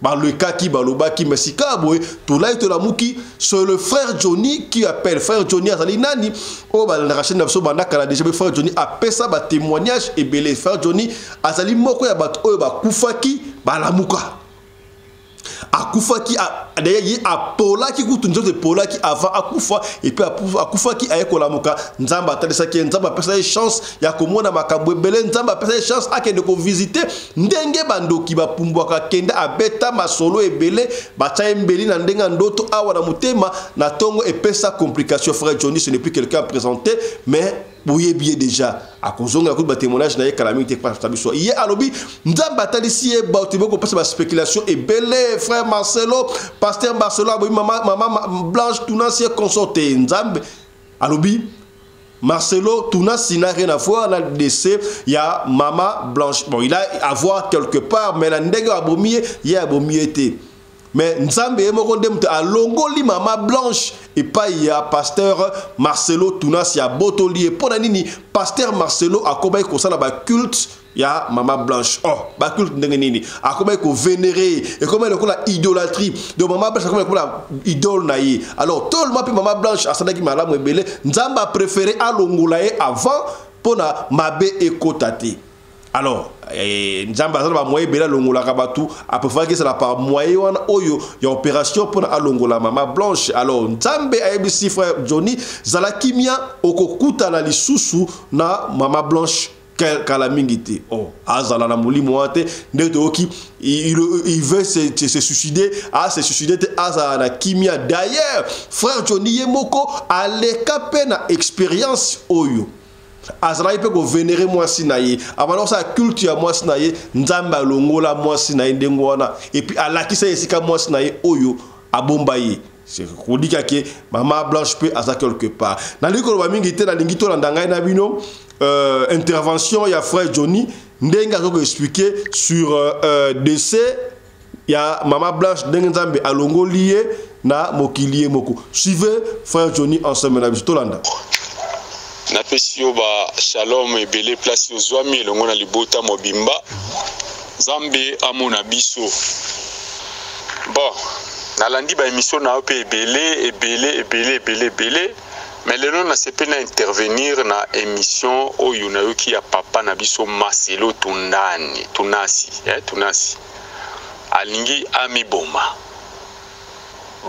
ba le cas qui baloba qui mesika boy to la to la muki sur le frère Johnny qui appelle frère Johnny azali nani o ba na rachine na so banda kala déjà frère Johnny apesa ba témoignage et belé frère Johnny azali moko ya batu o ba kufaki ba la muka akufaki a d'ailleurs il apola qui coûte nzoto pola qui avant akufa et puis akufa qui aye kolamuka nzamba talisa ki nzamba pesa chance ya komona makambo ebele nzamba pesa chance akende ko visiter ndenge bandoki bapumbwaka kenda abeta masolo ebele bacha embeli na ndenga ndoto awa na mutema na tongo epesa complication. Frère Johnny, ce n'est plus quelqu'un à présenter mais boye bien déjà à kozonga ko ba témoignage na ye calamité pas tabiso hier alobi nzamba talisi e ba tiboko pesa ba spéculation ebele. Frère Marcelo, pasteur Marcelo aboyi maman Blanche Tunasi consorté nzambe alobi Marcelo Tunasi n'a rien à voir dans le décès. Il y a maman Blanche. Bon, il a à voir quelque part, mais la ndenge abomié, il y a abomié été. Mais Nzambe emokondemte a longoli maman Blanche et pas il y a pasteur Marcelo Tunasi a botoli et pour nini pasteur Marcelo a kobaye ko sala ba culte ya maman Blanche. Oh, ba culte ndenge nini a kobaye ko vénérer et comme elle ko la idolâtrie de maman Blanche comme la idole naïe. Alors tout le monde maman Blanche a sala ki malamu ebele Nzambe a préféré a longolaye avant pour na mabe ekotate. Alors, Nzamba azala moyen bela longola kabatu a préféré que ça la par moyen wana oyo ya opération pour na longola maman Blanche. Alors Nzambe ayebisi frère Johnny zala kimia okokuta na lisusu na maman Blanche kala mingite. Oh, azala na molimo ate ndeto il veut se suicider, se suicider azala na kimia. D'ailleurs, frère Johnny Yemoko a leka pena expérience oyo. Azala ipe ko vénérer moi sinaye avant ça culte ya moi sinaye nzamba longola moi sinaye ndengwana et puis alakisa esika moi sinaye oyo abombaye. C'est ko dika ke maman Blanche peut aza quelque part na likolo ba mingi te na lingito na ndangai na bino intervention ya frère Johnny ndenga ko expliquer sur décès ya maman Blanche ndenge nzambe alongoliye na mokiliye moko. Suivez frère Johnny ensemble na bitolanda. Na pesio ba shalom ebele place ozwami elongo na libota mobimba Zambe amona biso. Bon, nalandi ba émission na ope ebele mais lelo na sepena intervenir na émission oyo na yoki ya papa na biso Marcelo Tunasi alingi amiboma.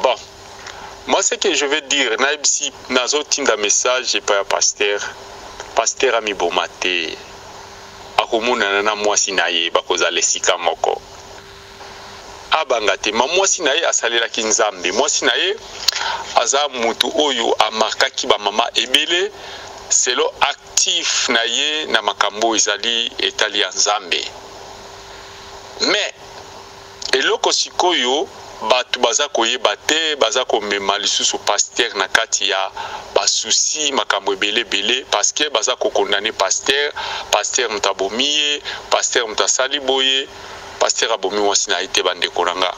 Bon, moi, ce que je veux dire, si nazotinda message par pasteur ami bomate, akomuna na mwasi na ye bakoza lesika moko. Abangate, ma mwasi na ye asalela kinzambe, mwasi na ye aza mutu oyo amarkaki ba mama ebele, selo actif na ye na makambo izali etali ya nzambe. Mais eloko sikoyo batu baza koyeba te baza komema lisusu pasteur na kati ya basusi makambo ebele parce que baza kokondane pasteur mutabomiye pasteur mutasali boye pasteur abomi mwasi na ite bandeko nanga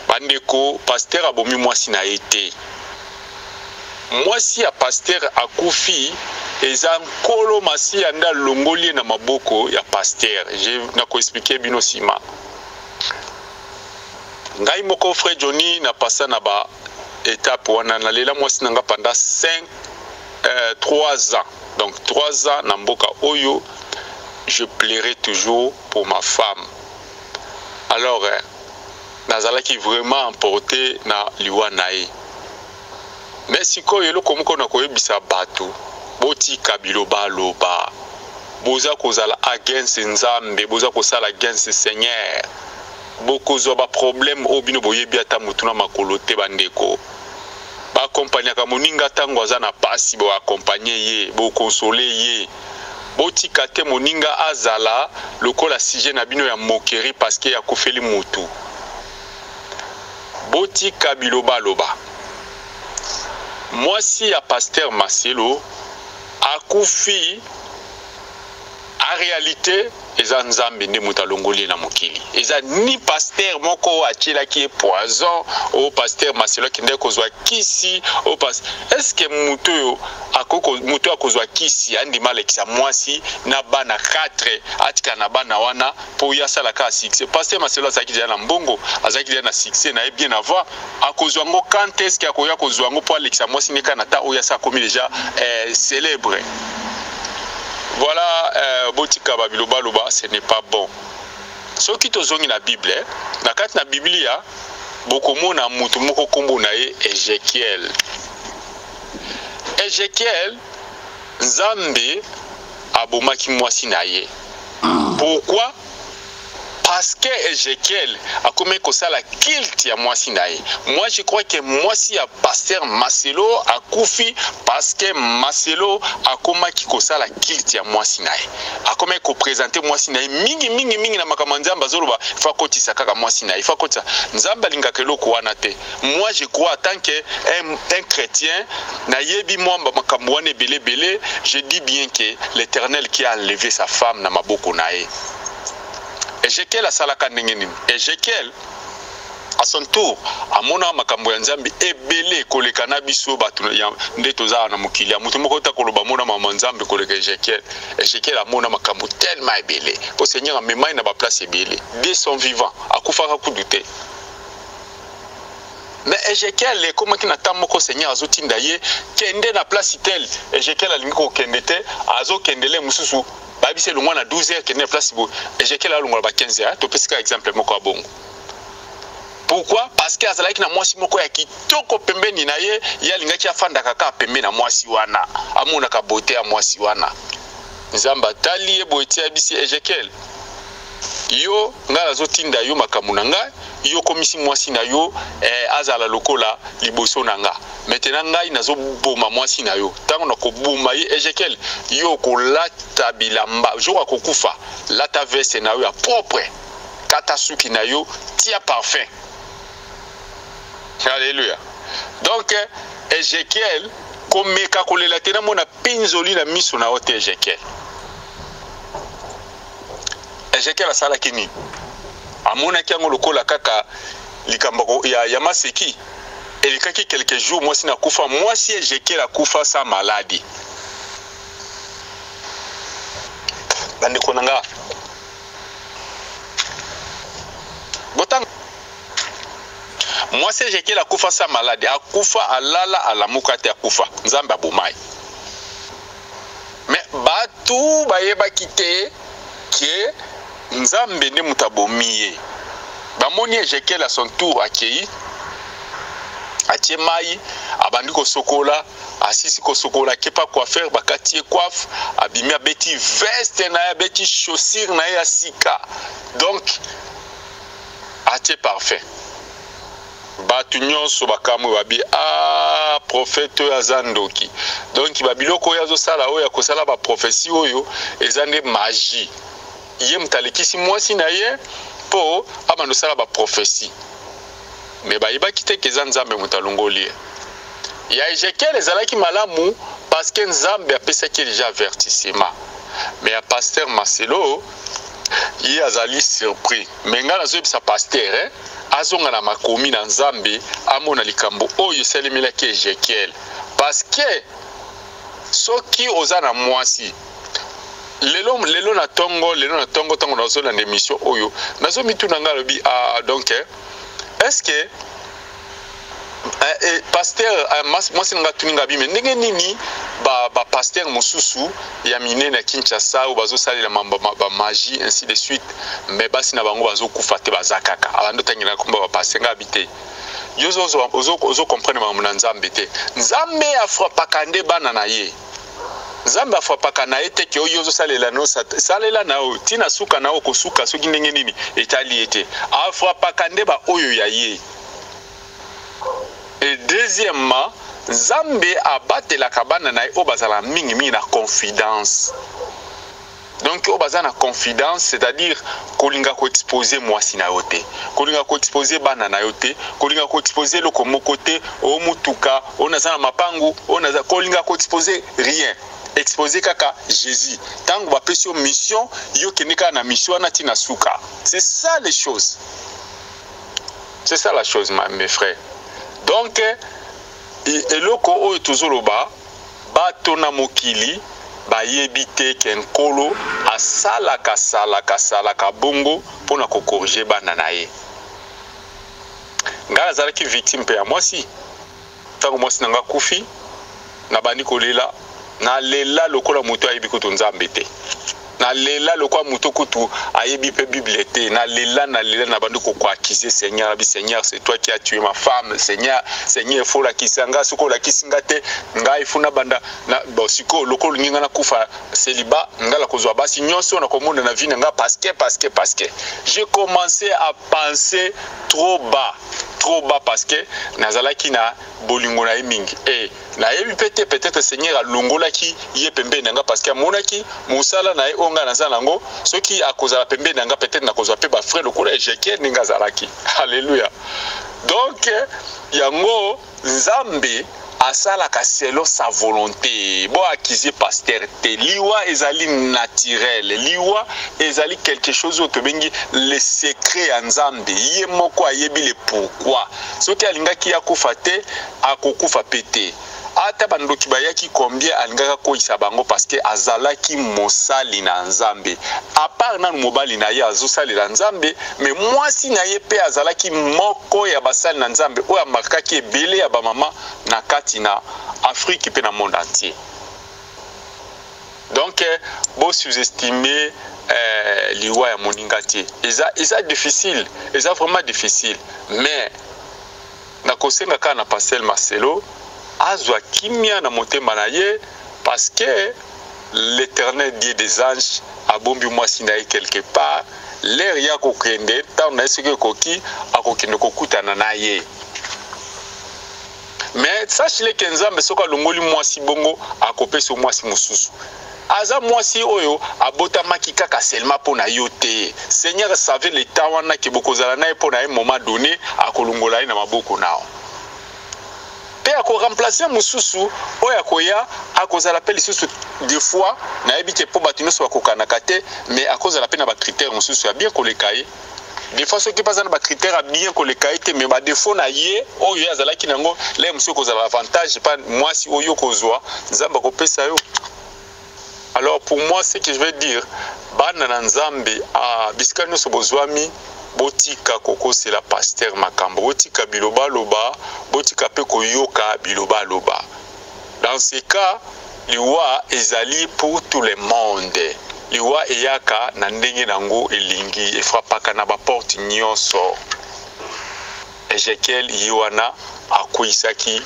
bandeko pasteur abomi mwasi na ite mwasi ya pasteur akufi eza nkolo masi anda longoli na maboko ya pasteur. Je na ko expliquer bino sima ngai moko frère Johnny na passa na ba étape wana na lela mwasi nanga pendant 3 ans. Donc 3 ans na mboka oyo je plairai toujours pour ma femme. Alors nazalaki vraiment emporté na liwa nae. Mais sikoyo eloko moko na koyebisa bato boti kabilo baloba boza kozala against nzambe boza kosala against Seigneur. Beaucoup de problèmes au bino boyebi ata mutuna makolo te bandeko ba accompagner ka moninga tango azana pasi bo accompagner ye bo consoler ye bo tikate moninga azala lokola sujet na bino ya moquerie parce que ya kofeli mutu bo tika biloba loba. Moi si ya pasteur Marcelo akufi en réalité eza nzambe nde muta longoli na mokili eza ni pasteur moko achila ki poison o pasteur Marcelo kinde kozwa kisi o est-ce que muto akoko muto akozwa kisi andi malekisa mwasi na bana 4 atika na bana wana po ya sala ka succès pasteur Marcelo azaki dia na mbongo azaki dia na succès na bien avant akozwa ngo quand est-ce que akoya kozwa ngo po alekisa mwasi ne kana ta o ya sa komi déjà célèbre. Voilà, botika babiloba loba, ce n'est pas bon. Ce qui te zongi la Bible, na kati na Biblia, bokomona mutu moko kombo na ye Ezekiel. Ezekiel Nzambe abomaki mwasi na ye. Pourquoi? Parce que Ezekiel a commis la culte à Mwasi nae. Moi je crois que Mwasi a pasteur Marcelo a koufi parce que Marcelo a commis la culte à Mwasi nae. A commis ko présenter Mwasi nae mingi na makamanzamba zoloba fa koti sakaka Mwasi nae. Fa koti nzamba linga keloko wana te. Moi je crois en tant que un chrétien na yebi mwamba makamwane belé, je dis bien que l'Éternel qui a enlevé sa femme na maboko nae. Ezekiel asalaka ndenge. Ezekiel à son tour amona makambo ya Nzambe ebele koleka na biso batu nde toza na mokili ya mutu moko ta koloba mona mama Nzambe koleka Ezekiel. Ezekiel amona makambo tellement ebele po Seigneur amemai na ba place ebele de son vivant akufaka kudute. Mais Ezekiel le comme ki na tamoko Seigneur azotinda ye kende na place tel. Ezekiel alingi ko kende te azo kendele mususu babise longwa na 12h kende place bo Ezekiel a longwa ba 15h to pesika exemple moko abongo. Pourquoi? Parce que azalaki na mwasi moko ya kitoko pembeni na ye yalingaki afanda kaka pembeni na mwasi wana amuna ka beauté ya mwasi wana. Nzamba tali eboiti abisi Ezekiel. Yo ngala zotinda yo makamuna nga yo komisi mwasi na yo azala lokola liboso na nga. Maintenant ngai nazo boma mwasi na yo. Tango na ko boma ye Ezekiel yo ko lata bilamba jo akokufa lata veste na yo ya propre kata suki na yo tia parfum. Alléluia. Donc Ezekiel komeka kolela tena mona pinzoli na miso na ote Ezekiel. Ezekiel asala kini amona kiango lokola kaka likambako ya maseki elikaki quelques jours mwasi na kufa mwasi Ezekiel akufa sa maladie. Bande konanga botang mwasi Ezekiel akufa sa maladie akufa alala alamuka te akufa Nzambe abomai. Mais batu bayeba kite ke Nzambe ne mutabomiye. Bamoni Ezekiel à son tour akei atie mai abandi ko sokola asisi ko sokola kepa coiffeur bakati coiffe abimi abeti veste na abeti chaussure na ya sika. Donc atie parfait. Batu nyonso bakamu babi prophète azandoki. Donc babiloko yazo sala oyo akosala ba prophétie oyo ezande magie. Yé mutalekisi mwasi na ye po abando sala ba prophétie. Mais ba iba kite ke Nzambe mutalongoli. Ya Ezekiel ezalaki malamu parce que Nzambe apesaki déjà avertissement. Mais ya pasteur Marcelo ye azali surpris. Mais nga nazo bisa pasteur azonga na makomi na Nzambe amona likambo oyo selemelaki Ezekiel. Parce que soki ozana mwasi lelo na tongo tango nazo na émission oyo nazo mituna nga lobi donc est-ce que pasteur mwasi nga tuninga bi ndenge nini ba pasteur mususu ya mine na Kinshasa ou bazo salela ba magie ainsi de suite mais basi na bango bazo kufa te bazakaka abando tangina komba ba pasteur nga habité ozo comprendre mamuna Nzambe te Nzambe afrapaka nde bana na ye Nzambe afrapaka na ete ke oyo salela no salela nao tina suka nao kosuka soki ndenge nini etali ete afrapaka nde ba oyo ya ye. Et deuxièmement Nzambe abatela kabana na o bazala mingi na confidence. Donc o bazana confidence, c'est-à-dire kolinga ko exposer mwasi na yote, kolinga ko exposer bana na yote, kolinga ko exposer loko mokote o mutuka o nazana mapangu o naza kolinga ko exposer rien. Exposer kaka Jésus. Tango ba pesio mission yo keneka na mission na tina suka. C'est ça les choses. C'est ça la chose mes frères. Donc eloko oyo tozoloba bato na mokili bayebite ken kolo asalaka bongo pona ko corriger bana na ye. Ngala zalaki victime pe ya mwasi. Tango mwasi nanga kufi na bandi kolela na lela lokola muto ayebi ko Nzambe te. na lela le kwa mutokutu ayebi pe bibliothèque na lela na bandi ko accuser Seigneur abi Seigneur c'est toi qui as tué ma femme Seigneur faut la kisanga siko la kisinga te nga ifuna banda na bosiko lokolo nginga na kufa célibat ngala kozwa basi nyonso na komona na vie nga parce que j'ai commencé à penser trop bas parce que nazalaki na bolingo na mingi na yebi peut-être Seigneur alongola ki ye pembe nanga parce que monaki musala na onga na zanango soki akozala pembe nanga peut-être na kozwa pe ba frère lokola Ezekiel ninga zalaki. Alléluia. Donc yango Nzambe asala ka selon sa volonté. Bo acquise pasteur te liwa ezali naturel. Liwa ezali quelque chose autre bengi le secret ya Nzambe. Ye moko ayebi le pourquoi. Soki alinga ki akufa te akokufa pete. Ata bandoki bayaki combien alingaka koyisa bango parce que azalaki mosali na Nzambe. A part na mobali na ye azosali na Nzambe, mais mwasi na ye pe azalaki moko ya basali na Nzambe oyo amarkaki ebele ya bamama na kati na Afrique pe na monde entier. Donc bo sous-estimer liwa ya moninga te. Eza difficile, eza vraiment difficile, mais na kosenga ka na Pasteur Marcelo azwa kimia na motema na ye parce que l'Éternel Dieu des anges a bombi mwasi na ye quelque part l'air ya kokende tant na ce que koki akokende kokutana na ye. Mais sache-le que Nzambe soka longoli mwasi bongo akopesa mwasi mususu aza mwasi oyo abotamaki kaka seulement pona yo te. Seigneur savait le temps wana ke bokozala na ye pona un moment donné akolongola ye na maboko nao pe ako remplacer mususu oya koya akozala pe lisusu des fois na ebike po batino so bakokana kate mais akozala pe na ba critères mususu ya bien kolekaye des fois ce qui passe na ba critères bien kolekaye te mais ba défaut na ye oyo azalaki nango le mususu kozala avantage pas moi si oyo kozwa Nzamba kopesa yo. Alors pour moi ce que je vais dire bana na Nzambe a biskano so bozwami botika koko c'est la pasteur makambo botika biloba loba botika pe koyoka biloba loba. Dans ce cas liwa ezali pour tout le monde. Liwa eyaka na ndenge nango elingi efrapaka na ba porte nyonso. Ezekiel yiwana akoisaki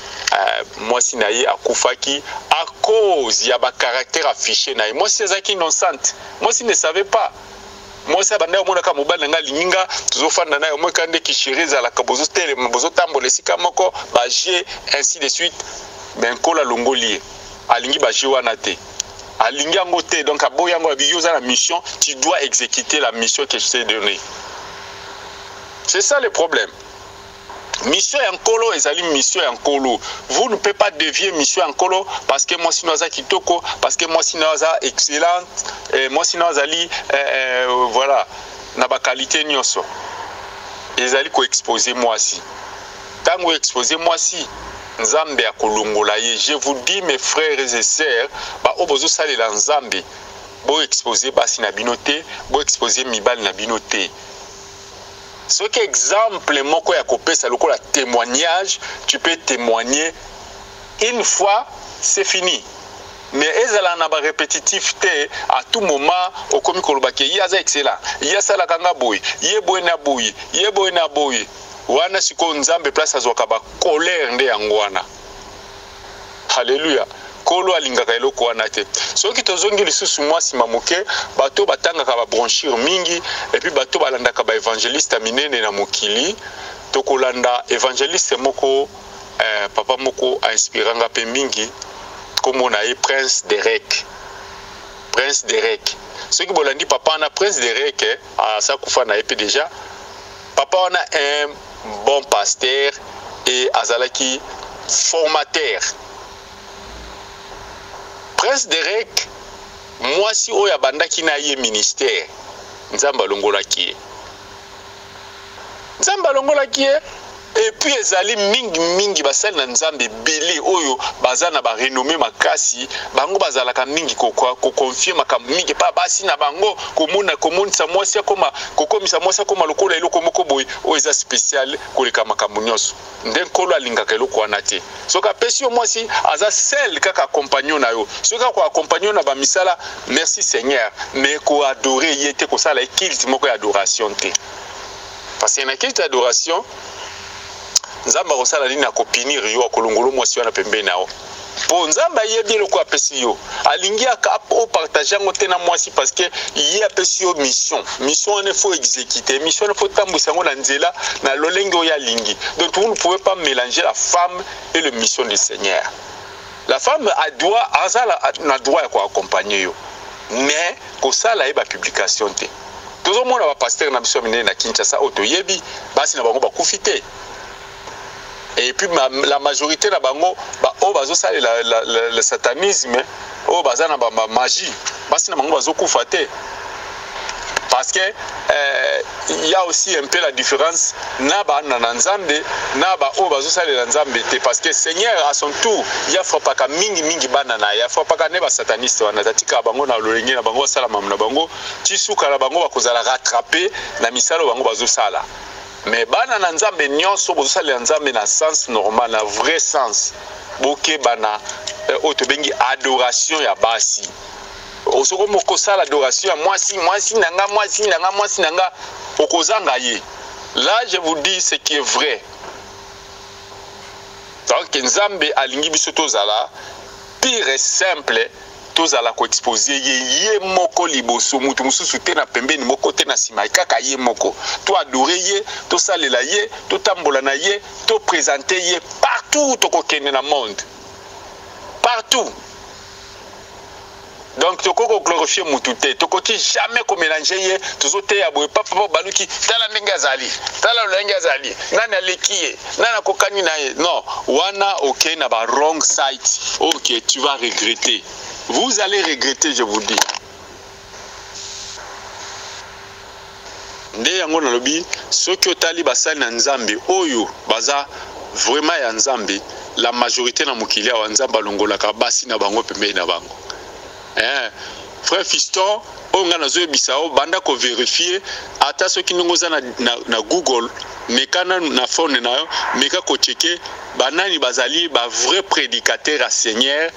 mwasi na ye akufaki à cause ya ba caractère affiché na ye. Mwasi ezaki innocente. Mwasi ne savait pas. Moi ça banda omona ka mobali nga linga tuzofanda na yo mo kande kishiriza la kabozo tele mbozo tambo lesika moko ba G ainsi de suite ben kola longoli alingi ba G wana te alingi yango te donc aboya yango biyoza la mission tu dois exécuter la mission que je t'ai donnée. C'est ça le problème. Mission en colo ezali mission en colo. Vous ne pouvez pas dévier mission en colo parce que moi sinon za kitoko, parce que moi sinon za excellente, moi sinon zali voilà na ba qualité nyonso. Ezali ko exposer moi si. Tango exposer moi si Nzambe akolongola ye. Je vous dis mes frères et sœurs, ba obozo sali la Nzambe, bo exposer basi na binote, bo exposer mibali na binote. Ce qui est exemple, moko ya kopesa lokola témoignage, tu peux témoigner une fois, c'est fini. Mais ezala na ba répétitif te à tout moment au komi kolobake yaza excellent. Yasa la kanga boy, ye boy na boy, ye boy na boy. Wana siko Nzambe place azwaka ba colère nde yangwana. Alléluia. Kolo alingaka eloko wana te. Soki tozongi lisusu mwasi mamuke bato batangaka ba branchir mingi et puis bato balandaka ba évangéliste minene na mokili tokolanda évangéliste moko papa moko a inspiranga pe mingi comme on a eu Prince Derek. Prince Derek. Soki bolandi papa na Prince Derek a sa kufa na epe déjà. Papa on a un bon pasteur et azalaki formateur. Prince Derek, moi si oya bandaki na ye ministère, Nzamba longola kie. Nzamba longola kie, et puis ezali mingi basali na nzambe belé oyo bazana ba renommé makasi bango bazalaka mingi ko confirmer makambo mingi pa basi na bango komona sa mwasi akoma kokomisa mwasi akoma lokola eloko moko boy o eza spécial koleka makambo nyonso nden kolo alingaka eloko wana te soka pesi yo mwasi aza seul kaka compagnon na yo soka ko accompagnon na ba misala merci Seigneur mais ko adorer yete ko sala culte moko ya adoration te parce que na culte d'adoration nzamba ko sala nini akopinir yo akolongolo mwasi wana pembeni nao po nzamba yebi eloko apesi yo alingi o partager ngo te na mwasi parce que ye apesi yo mission ne faut exécuter mission ne faut tambwisa ngo na nzela na lolenge oyo alingi donc vous ne pouvez pas mélanger la femme et le mission du Seigneur. La femme a droit ya ko accompagner yo mais ko sala eba publication te tozo mona ba pasteur na biso minene na Kinshasa otoyebi basi na bango bakufite. Et puis la majorité na bango ba o bazo sala le satanisme o bazana ba magie basi na bango bazo kufate parce que il y a aussi un peu la différence na ba na nzambe na ba o bazo sala na nzambe te parce que Seigneur à son tour il y a frappaka mingi bana na ya frappaka ne ba sataniste wana tatika bango na lolenge na bango sala mam na bango tisuka na bango bakozala rattraper na misalo bango bazo sala. Mais bana na nzambe nyonso bozosala nzambe na sens normal na vrai sens boke bana otobengi adoration ya basi osoko moko sala adoration ya mwasi nanga okozanga ye. Là je vous dis ce qui est vrai. Donc nzambe alingi biso tozala pire et simple tozala ko exposer ye moko liboso mutu mususu te na pembeni moko te na sima kaka ye moko to adorer ye to salela ye to tambola na ye to présenter ye partout to kokende na monde partout. Donc to ko glorifier mutu te to ko jamais ko mélanger ye tozo te ya boye papa baluki tala ndenge azali tala lolenge azali nani alekiye nana kokani na ye non wana OK na ba wrong side. OK, tu vas regretter. Vous allez regretter, je vous dis. Nde yango na lobi soki otali basali na nzambe oyo baza vraiment ya nzambe la majorité na mokili wa nzamba longolaka basi na bango pembeni na bango. Frère fiston onga nazo bisao banda ko vérifier ata soki ndongoza na Google mekana na phone na yo meka ko checker banani bazali ba vrai prédicateur à Seigneur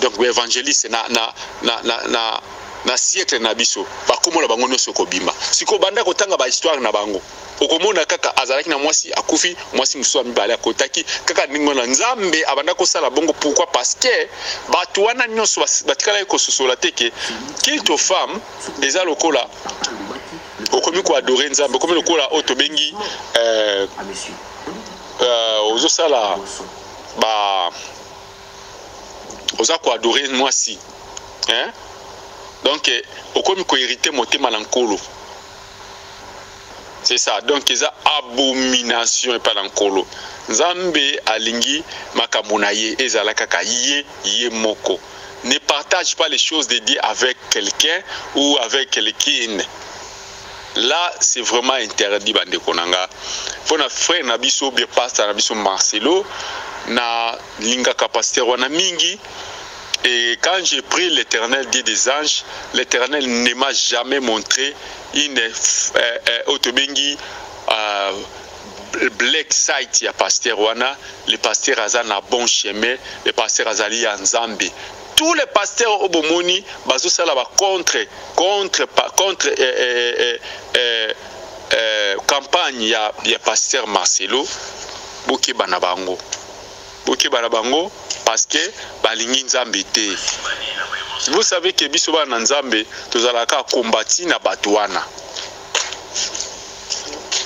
donc évangéliste na siècle na biso bakomola bango nyonso kobima siko banda kotanga ba histoire na bango okomona kaka azalaki na mwasi akufi mwasi muso amibale akotaki kaka ningo na nzambe abanda kosala bongo. Pourquoi? Parce que batu wana nyonso batikala ko sosola teke kilto femme eza lokola okomi ko adorer nzambe okomi lokola otobengi ozosala ba oza ko adorer mwasi donc okomi ko hériter motema na nkolo. C'est ça. Donc ils ont abomination et pas l'encolo. Nzambe alingi makamona ye ezalaka ka ye moko. Ne partage pas les choses de Dieu avec quelqu'un ou avec quelqu'un. Là, c'est vraiment interdit bande konanga. Pour na frère na biso bien pasteur na biso Marcelo na linga pasteur wana mingi. Et quand j'ai pris l'Éternel Dieu des anges, l'Éternel ne m'a jamais montré une autobengi black site ya pasteur wana. Le pasteur azana bon chemin, le pasteur azali en Zambie. Tous les pasteurs au Bomoni, bazo sala ba contre campagne ya pasteur Marcelo, boki banabango. Boki banabango parce que balingi nzambe te. Vous savez que biso ba na nzambe tozalaka kombati na batwana.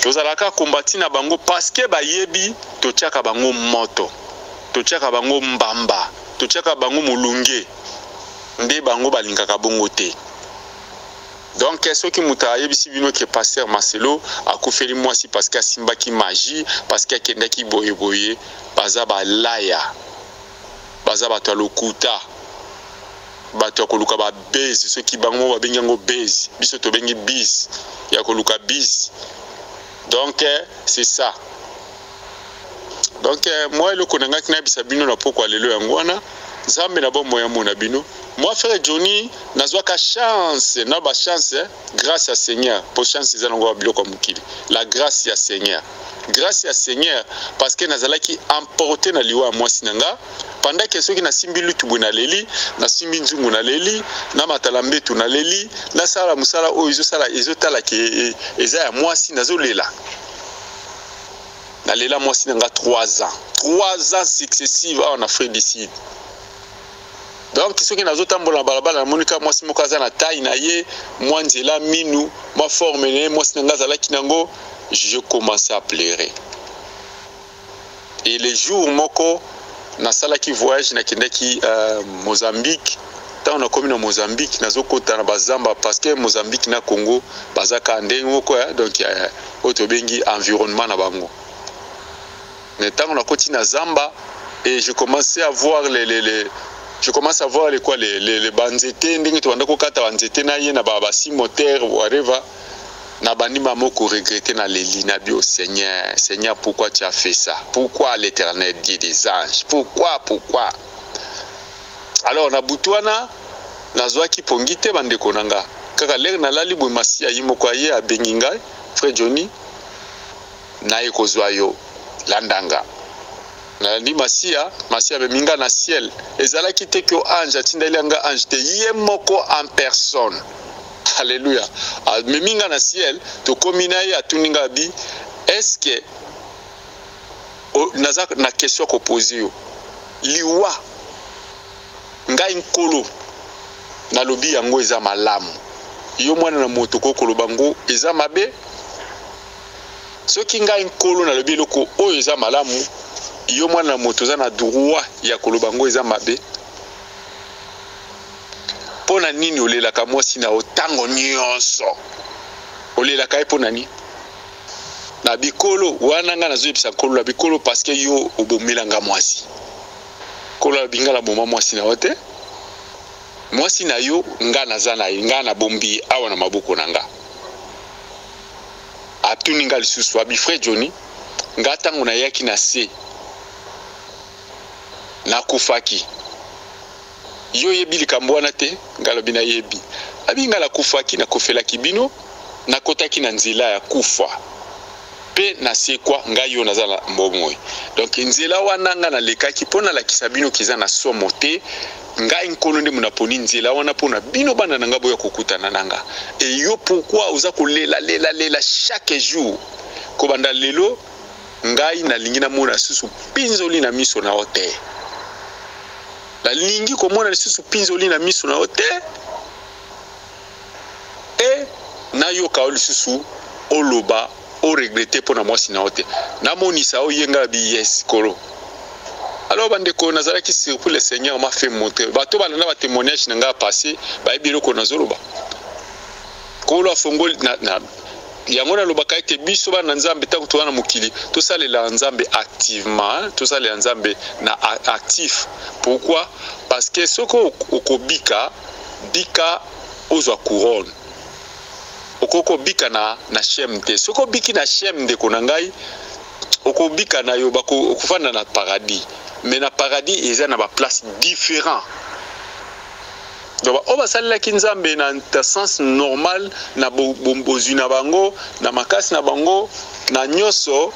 Tozalaka kombati na bango parce que bayebi totiaka bango moto. Totiaka bango mbamba. Totiaka bango mulunge. Nde bango balingaka bongo te. Donc ceux qui muta yebisi bino que pasteur Marcelo akufeli mwasi parce que simbaki magie parce que kendaki boyeboye baza ba laya. Baza bato lokuta bato koluka ba base ceux qui bango ba bengango base biso to bengi bis ya koluka bis. Donc c'est ça. Donc moi le konanga kina bisabino na poko alelo yangwana nzambe na bombo ya mona bino. Moi frère Johnny nazwa ka chance na ba chance grâce à Seigneur pour chance za ngo biloko mukili. La grâce ya Seigneur. Grâce à Seigneur parce que nazalaki emporté na liwa moi sinanga pendant que ceux qui na simbi lutu na leli na simbi nzungu na leli na matalambe tu na leli na sala musala o izo sala izo tala ke eza ya moi sinazolela. Nalela moi sinanga 3 ans. 3 ans successifs en Afrique du Sud. Donc ceux qui na zotambola balabala monika moi simoko za na taille na ye moi nzela minu moi forme ne moi sinanga zala kinango je commençais à pleurer. Et les jours moko na sala ki voyage na kendaki Mozambique tant on a commis na Mozambique na zokota na bazamba parce que Mozambique na Congo bazaka ndengo quoi donc otobengi environnement na bango. Mais tant on a continué na Zamba et je commençais à voir je commence à voir les banzete ndenge to andako kata banzete na ye na ba cimetière whatever na bani mamoko regretter na leli na bio Seigneur pourquoi tu as fait ça? Pourquoi l'Éternel dit des anges? Pourquoi alors na butuana nazwa ki pongite bande konanga kaka ler na lali bo masia yimoko ye abenginga frère Johnny na ekozwa yo landanga na ndi masia be minga na ciel ezala kite ko ange atindelianga ange te yemoko en personne. Alléluia. Me minga na ciel to komina ye atuninga bi est-ce que na question ko poser yo liwa ngai nkolo na lobi yango eza malamu yo mwana na moto ko kolobango eza mabe soki ngai nkolo na lobi loko oyo eza malamu yo mwana na moto za na droit ya kolobango eza mabe. Pona nini olelaka mwasi na otango nyonso olelaka pona nini na bikolo wana nga nazoyebisa nkolo na bikolo parce que yo obomelanga mwasi kolo bingala moma mwasi na ote mwasi na yo nga naza na ye nga na bombi awa na maboko na nga atuni nga lisusu abi frère Johnny nga tango na yaki na se na kufaki yo yebi likambo wana te ngalobi na yebi abi ngala kufaki na kofela kibino na kotaki na nzela ya kufa pe na sekwa ngai yo nazala mbomoi donc nzela wana nga na lekaki pona la kisabino kiza na somo te ngai nkolo nde munaponi nzela wana pona bino bana nanga boya kokutana nanga et yo pourquoi uza kolela chaque jour ko banda lelo ngai na lingi na mona susu pinzoli na miso na hotel la lingi komona lisusu pinzoli na miso na ote et na yo ka lisusu oloba o regretter pona mwasi na ote na monisa o yenga bi yes kolo. Alors bande ko nazala ki surpris le Seigneur m'a fait montrer bato bana ba témoignage na nga passé ba ibiro ko nazoloba kolo afongoli na yango na lobaka ete biso bana nzambe tango towana mokili to salela nzambe activement to salela nzambe na actif. Pourquoi? Parce que soko okobika bika ozwa couronne okoko bika na shemte soko biki na shemde konangai okobika na yo bako okufana na paradis mais na paradis eza na ba place différent. Donc on va saluer kinzambe na sens normal na bombozu na bango na makasi na bango na nyoso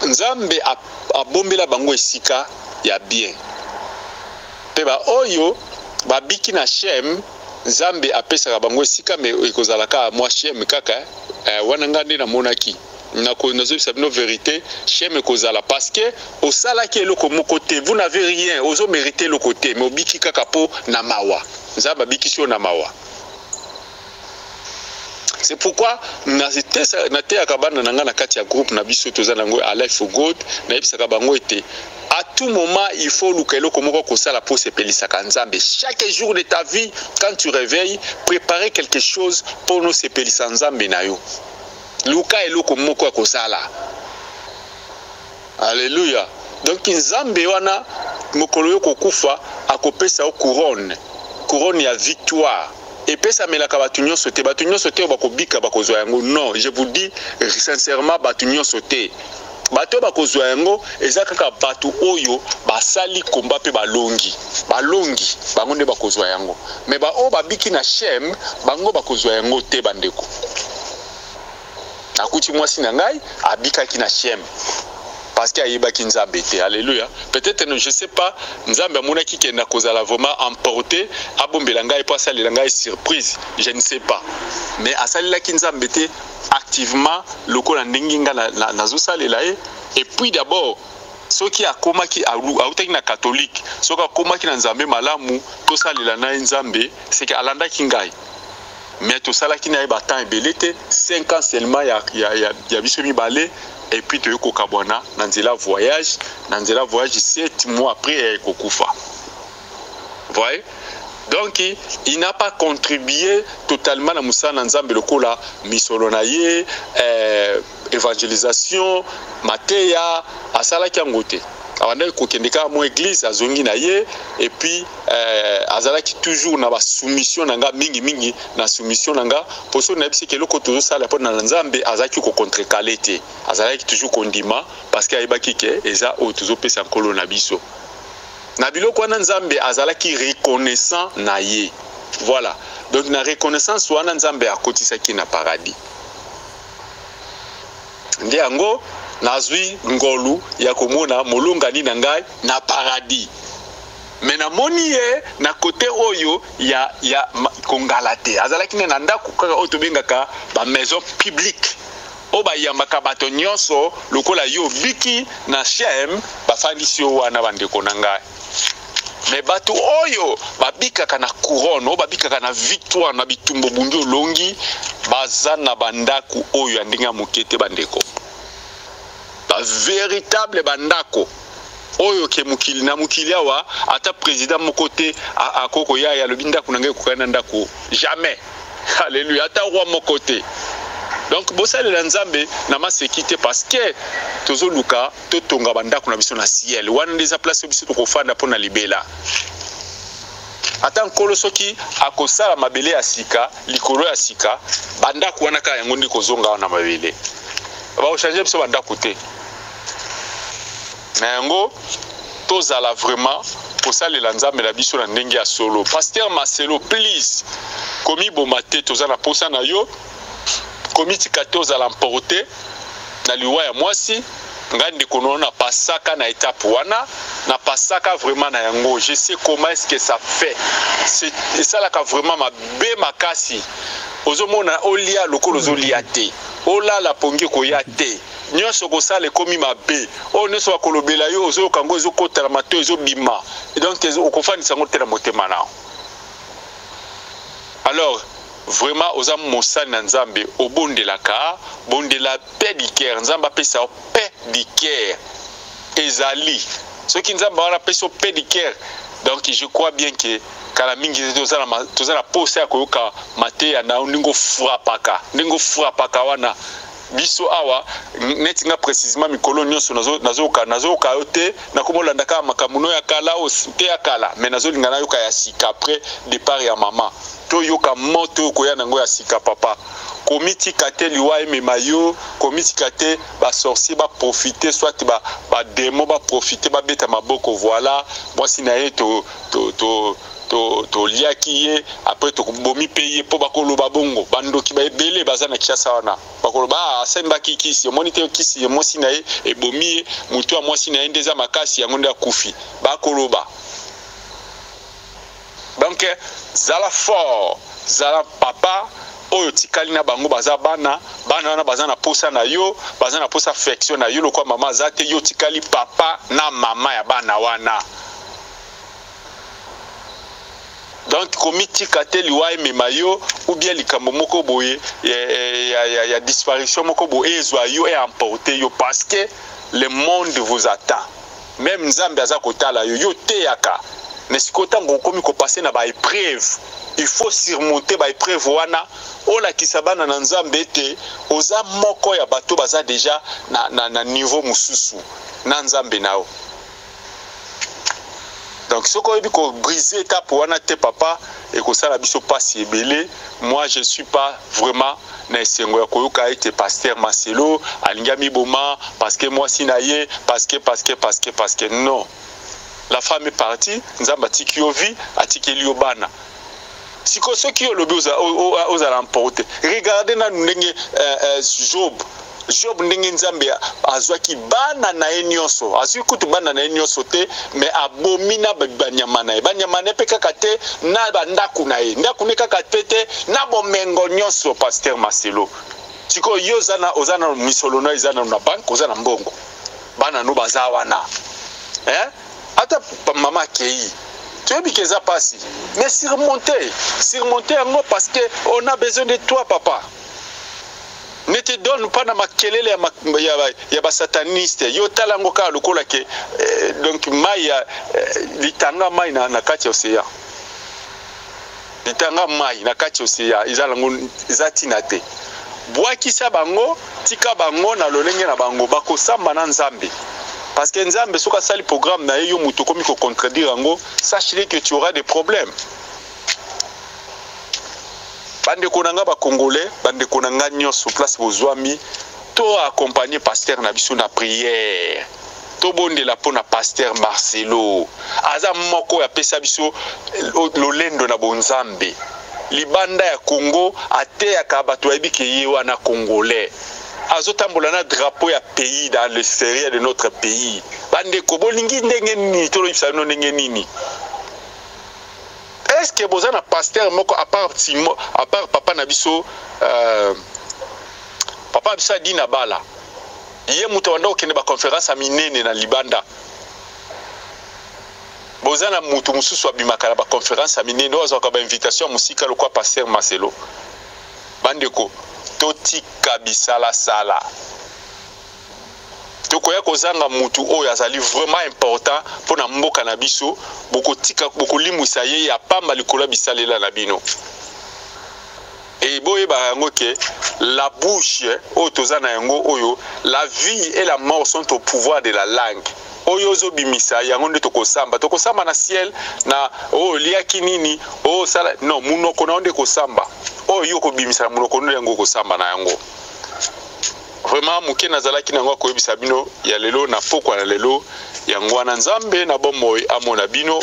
nzambe a bombela bango esika ya bien pe ba oyo ba biki na shem nzambe apesa bango esika me ekozalaka moi shem kaka wana ngande na monaki na konozobisa bino vérité shem ekozala parce que au salaki eloko mokote vous n'avez rien ozo mériter le côté mais obiki kaka po na mawa nzamba bikisho na mawa. C'est pourquoi na te akabana nanga na kati ya groupe na biso tozana ngo a life for God na ebisa kabango ete à tout moment il faut lukelo komoko kosala pour se pelisaka nzambe chaque jour de ta vie quand tu réveilles préparer quelque chose pour nous se pelisa nzambe na yo luka eloko moko kosala. Alléluia. Donc nzambe wana mokolo yo kokufa akopesa o couronne ya victoire et pesa melaka batu nyonso te bakobika bakozwa yango. Non, je vous dis sincèrement batu nyonso te bato bakozwa yango eza kaka bato oyo basali komba pe balongi bango nde bakozwa yango mais ba o babiki na shem bango bakozwa yango te bandeko nakuti mwasi na ngai abikaki na shem parce que ayebaki nzambe te. Alléluia. Peut-être je sais pas nzambe amonaki kenda kozala vraiment emporté abombela ngai po asalela ngai surprise, je ne sais pas, mais asalelaki nzambe te activement lokola ndenge nga nazosalela ye. Et puis d'abord soki akomaki autaki na catholique soki akomaki na nzambe malamu tosalela na nzambe c'est que alandaki ngai mais tosalaki na ye batemps ebele te 5 ans seulement ya biso mibale. Et puis tu es kabwana nanzela voyage 7 mois après kokufa. Voyez? Donc il n'a pas contribué totalement à Moussa Nzambe lokola misolo na ye évangélisation mateya asala kiangote. Avant kokendeka mo église azongi na ye et puis azalaki toujours na ba soumission nanga mingi na soumission nanga poso na bisi keloko toujours sala po na nzambe azaki ko contrecaler te azalaki toujours kondima parce que ayebaki ke eza o toujours pesa nkolo na biso na biloko na nzambe azalaki reconnaissant na ye. Voilà, donc na reconnaissance wana nzambe akotisaki na paradis ndiango nazwi ngolu ya komona molungani na ngai na paradis. Mais na moni ye na côté oyo ya kongalate azalaki na ndako kaka otobengaka ba maison publique o ba yambaka bato nyonso lokola yo biki na shem bafandisi yo wana bandeko na ngai. Mais bato oyo babikaka na couronne o babikaka na victoire na bitumbo bungi longi baza na bandaku oyo andinga mokete bandeko ba véritable bandako oyo ke mukili na mukili awa ata président mokote akoko ya le bindako na ngai kokana ndako jamais. Alléluia. Ata roi mokote. Donc bosale la nzambe na masekite parce que tozo luka to tonga bandako na biso na ciel wana ndeza place biso to kofanda pona libela ata nkolo soki akosala mabele ya sika likolo ya sika bandako wana ka yango ndi kozonga wana mabele ba changer biso bandako te na yango tozala vraiment kosalela nzambe na biso na ndenge ya solo. Pasteur Marcelo please komi bomate tozana posa na yo komiti 14 à l'emporter na liwa ya mwasi ngandi konona pasaka na étape wana na pasaka vraiment na yango je sais comment est-ce que ça fait c'est ça là ka vraiment ma be makasi ozomona olia lokolo zolia te ola la pongi ko ya te nyonso ko sala komi mabe o nyonso akolobela yo ozo kango ezo kotala mato ezo bima et donc okofani sango te na motema na. Alors vraiment aux âmes mosali na nzambe obondelaka bondela paix du cœur nzamba pesa paix du cœur ezali ce qui nzamba wana pesa paix du cœur. Donc je crois bien que kala mingi tozana posa koyoka mateya na ndingo frapaka wana biso awa neti nga précisément mikolo nyonso nazoka yote na komolanda ka makamuno ya kala te ya kala mais nazolinga na yoka ya sika après départ ya mama to yoka moto koya nango ya sika papa komiti kate liwa emema yo komiti kate ba sorcier ba profiter soit ba démon ba profiter ba beta maboko voilà mwasi na ye to liaki ye après to bomi payer po bakoloba bongo bandoki ba ebele bazana kiasa wana bakoloba asemba kikisi monite kisi mwasi na ye e bomi mutu a mwasi na ye ndeza makasi yango nda kufi bakoloba. Donc zala fort zala papa oyo tikali na bango baza bana wana baza na posa na yo baza na posa affection na yo lokwa mama zate yo tikali papa na mama ya bana wana. Donc komiti kate liwa emema yo ou bien likambo moko boye ya disparition moko boye ezwa yo et emporter yo parce que le monde vous attend. Même nzambe aza kotala yo teyaka mais si kotango komi ko passer na ba épreuve il faut surmonter ba épreuve wana ola kisabana na nzambe te oza moko ya bato baza déjà na niveau mususu na nzambe nao. Donc ce qu'on dit qu'on brise étape pour anaté papa et que ça la biso passe belé. Moi je suis pas vraiment na sengo ko ka été pasteur Marcelo alingami boma parce que moi sinaye parce que non. La femme est partie, nzamba tikiovi atikeli obana. Si ko ceux qui ont le aux alamporter. Regardez na ndenge Job ndenge nzambe azwaki bana na enyoso azwi kutu bana na enyoso te mais abomina banyama na banyama ne peka te na bandaku na ye ndaku ne kaka te na bomengo nyoso pasteur Marcelo tiko yozana ozana misolo na izana na bank ozana mbongo bana no bazawana ata mama kei tu es bikeza pasi mais surmonter ngo parce que on a besoin de toi papa. Ne te donne pas na makelele ya ba sataniste yo talango ka lokola ke donc maya litanga mai na kati océan litanga mai na kati océan izalango zatina te bwakisa bango tika bango na lolenge na bango bakosamba na nzambe parce que nzambe soka sali programme na yo muto komi ko contredire ngo sache que tu auras des problèmes. Bande konanga ba congolais bande konanga nyoso place bozwami to accompagner pasteur na biso na prière to bonde la pona pasteur Marcelo aza moko ya pesa biso lolendo na bonzambe libanda ya Congo ate ya kabato ebike yewa na congolais azotambola na drapeau ya pays dans l'extérieur de notre pays bande ko bolingi ndenge ni to lobisa no ndenge nini. Est-ce que vous avez un pasteur moko à part papa Nabiso papa Nabiso a dit Nabala hier mutawanda okende ba conférence à minene na libanda bozana mutu mususu abimaka ba conférence à minene ozo ka ba invitation musika lokwa pasteur Marcelo bandeko totika bisala sala tokoya kozanga mutu oyo azali vraiment important pour na mboka na biso boko limwisa ye ya pamba likola bisalela na bino et boye ba yango ke la bouche oyo tozana yango oyo la vie et la mort sont au pouvoir de la langue oyo zo bimisa yango nde tokosamba na ciel na liaki nini sala non munoko na onde kosamba oyo ko bimisa munoko nde yango kosamba na yango. Vraiment muke nazalaki nango ko yebisa bino ya lelo na pokwa na lelo yango na nzambe na bomoy amona bino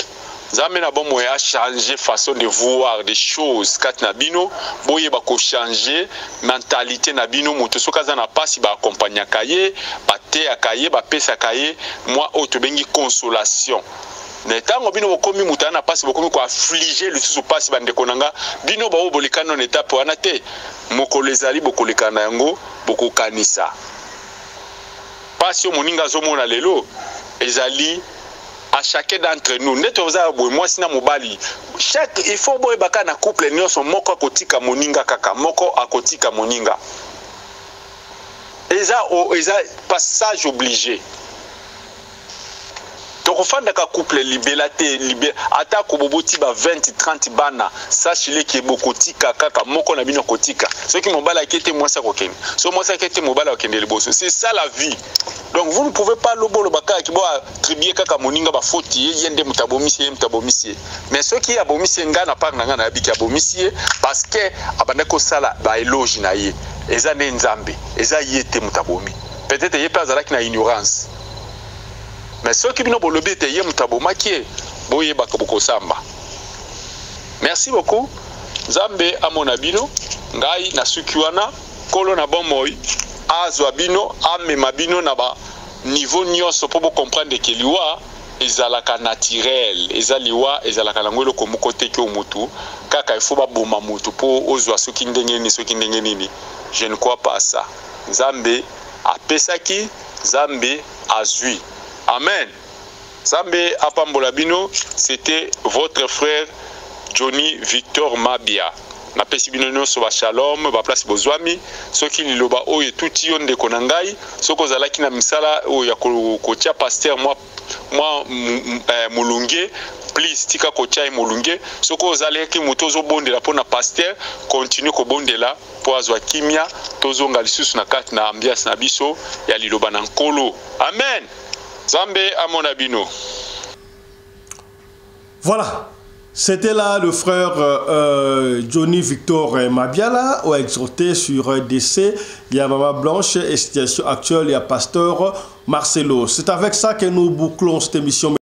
nzambe na bomoy a changer façon de voir des choses kat na bino boye ba ko changer mentalité na bino muto soka za na pasi ba accompagner kaye ba te akaye ba pesa kaye moi auto bengi consolation. Netango bino bokomi mutana pasi bokomi ko affliger le sous pasi bande konanga bino ba obolikano netapo anate mokolezali bokolekana yango bokokanisa pasi moninga zomona lelo ezali à chacun d'entre nous neto za boy moi sina mobali chaque il faut boy baka na couple nyonso moko akotika moninga kaka moko akotika moninga eza passage obligé. Tokofanda ka couple libelate ata ko boboti ba 20-30 bana sachile ki bokotika kaka moko na bino kotika ceux qui mobala kete moi ça kokeni so moi ça kete mobala okende liboso c'est ça la vie. Donc vous ne pouvez pas lobolo baka ki bo attribuer kaka moninga ba faute yende mutabomisie mais ceux qui abomisie ngana par ngana na biki abomisie parce que abanda ko sala ba éloge na ye eza ne nzambe eza yete mutabomi peut-être ye pas azalaki na ignorance. Mais ceux qui n'ont pas le but de merci beaucoup. Zambe amonabino, ngai na sukiwana, kolo na bomoy, azwabino, ame mabino na ba niveau nyonso pour comprendre que liwa ezalaka naturel, ezaliwa ezalaka langwelo komu kote ki omutu, kaka il faut ba boma mutu pour ozwa soki ndenge nini. Je ne crois pas à ça. Zambe apesaki, Zambe azui. Amen. Zambe Apambolabino, c'était votre frère Johnny Victor Mabia. Na pesi bino nyonso ba shalom ba place bozwami soki liloba oyo tuti yonde konangai soko zalaki na misala oyo ya kotia pasteur moi mulunge please tika kotia mulunge soko zalaki mutozo bondela pona pasteur continue ko bondela po azwa kimia tozonga lisusu na kati na ambiance na biso ya liloba na nkolo. Amen. Zambe amonabino. Voilà. C'était là le frère Johnny Victor Mabiala, ou exhorté sur DC. Il y a Maman Blanche et situation actuelle, il y a Pasteur Marcelo. C'est avec ça que nous bouclons cette émission.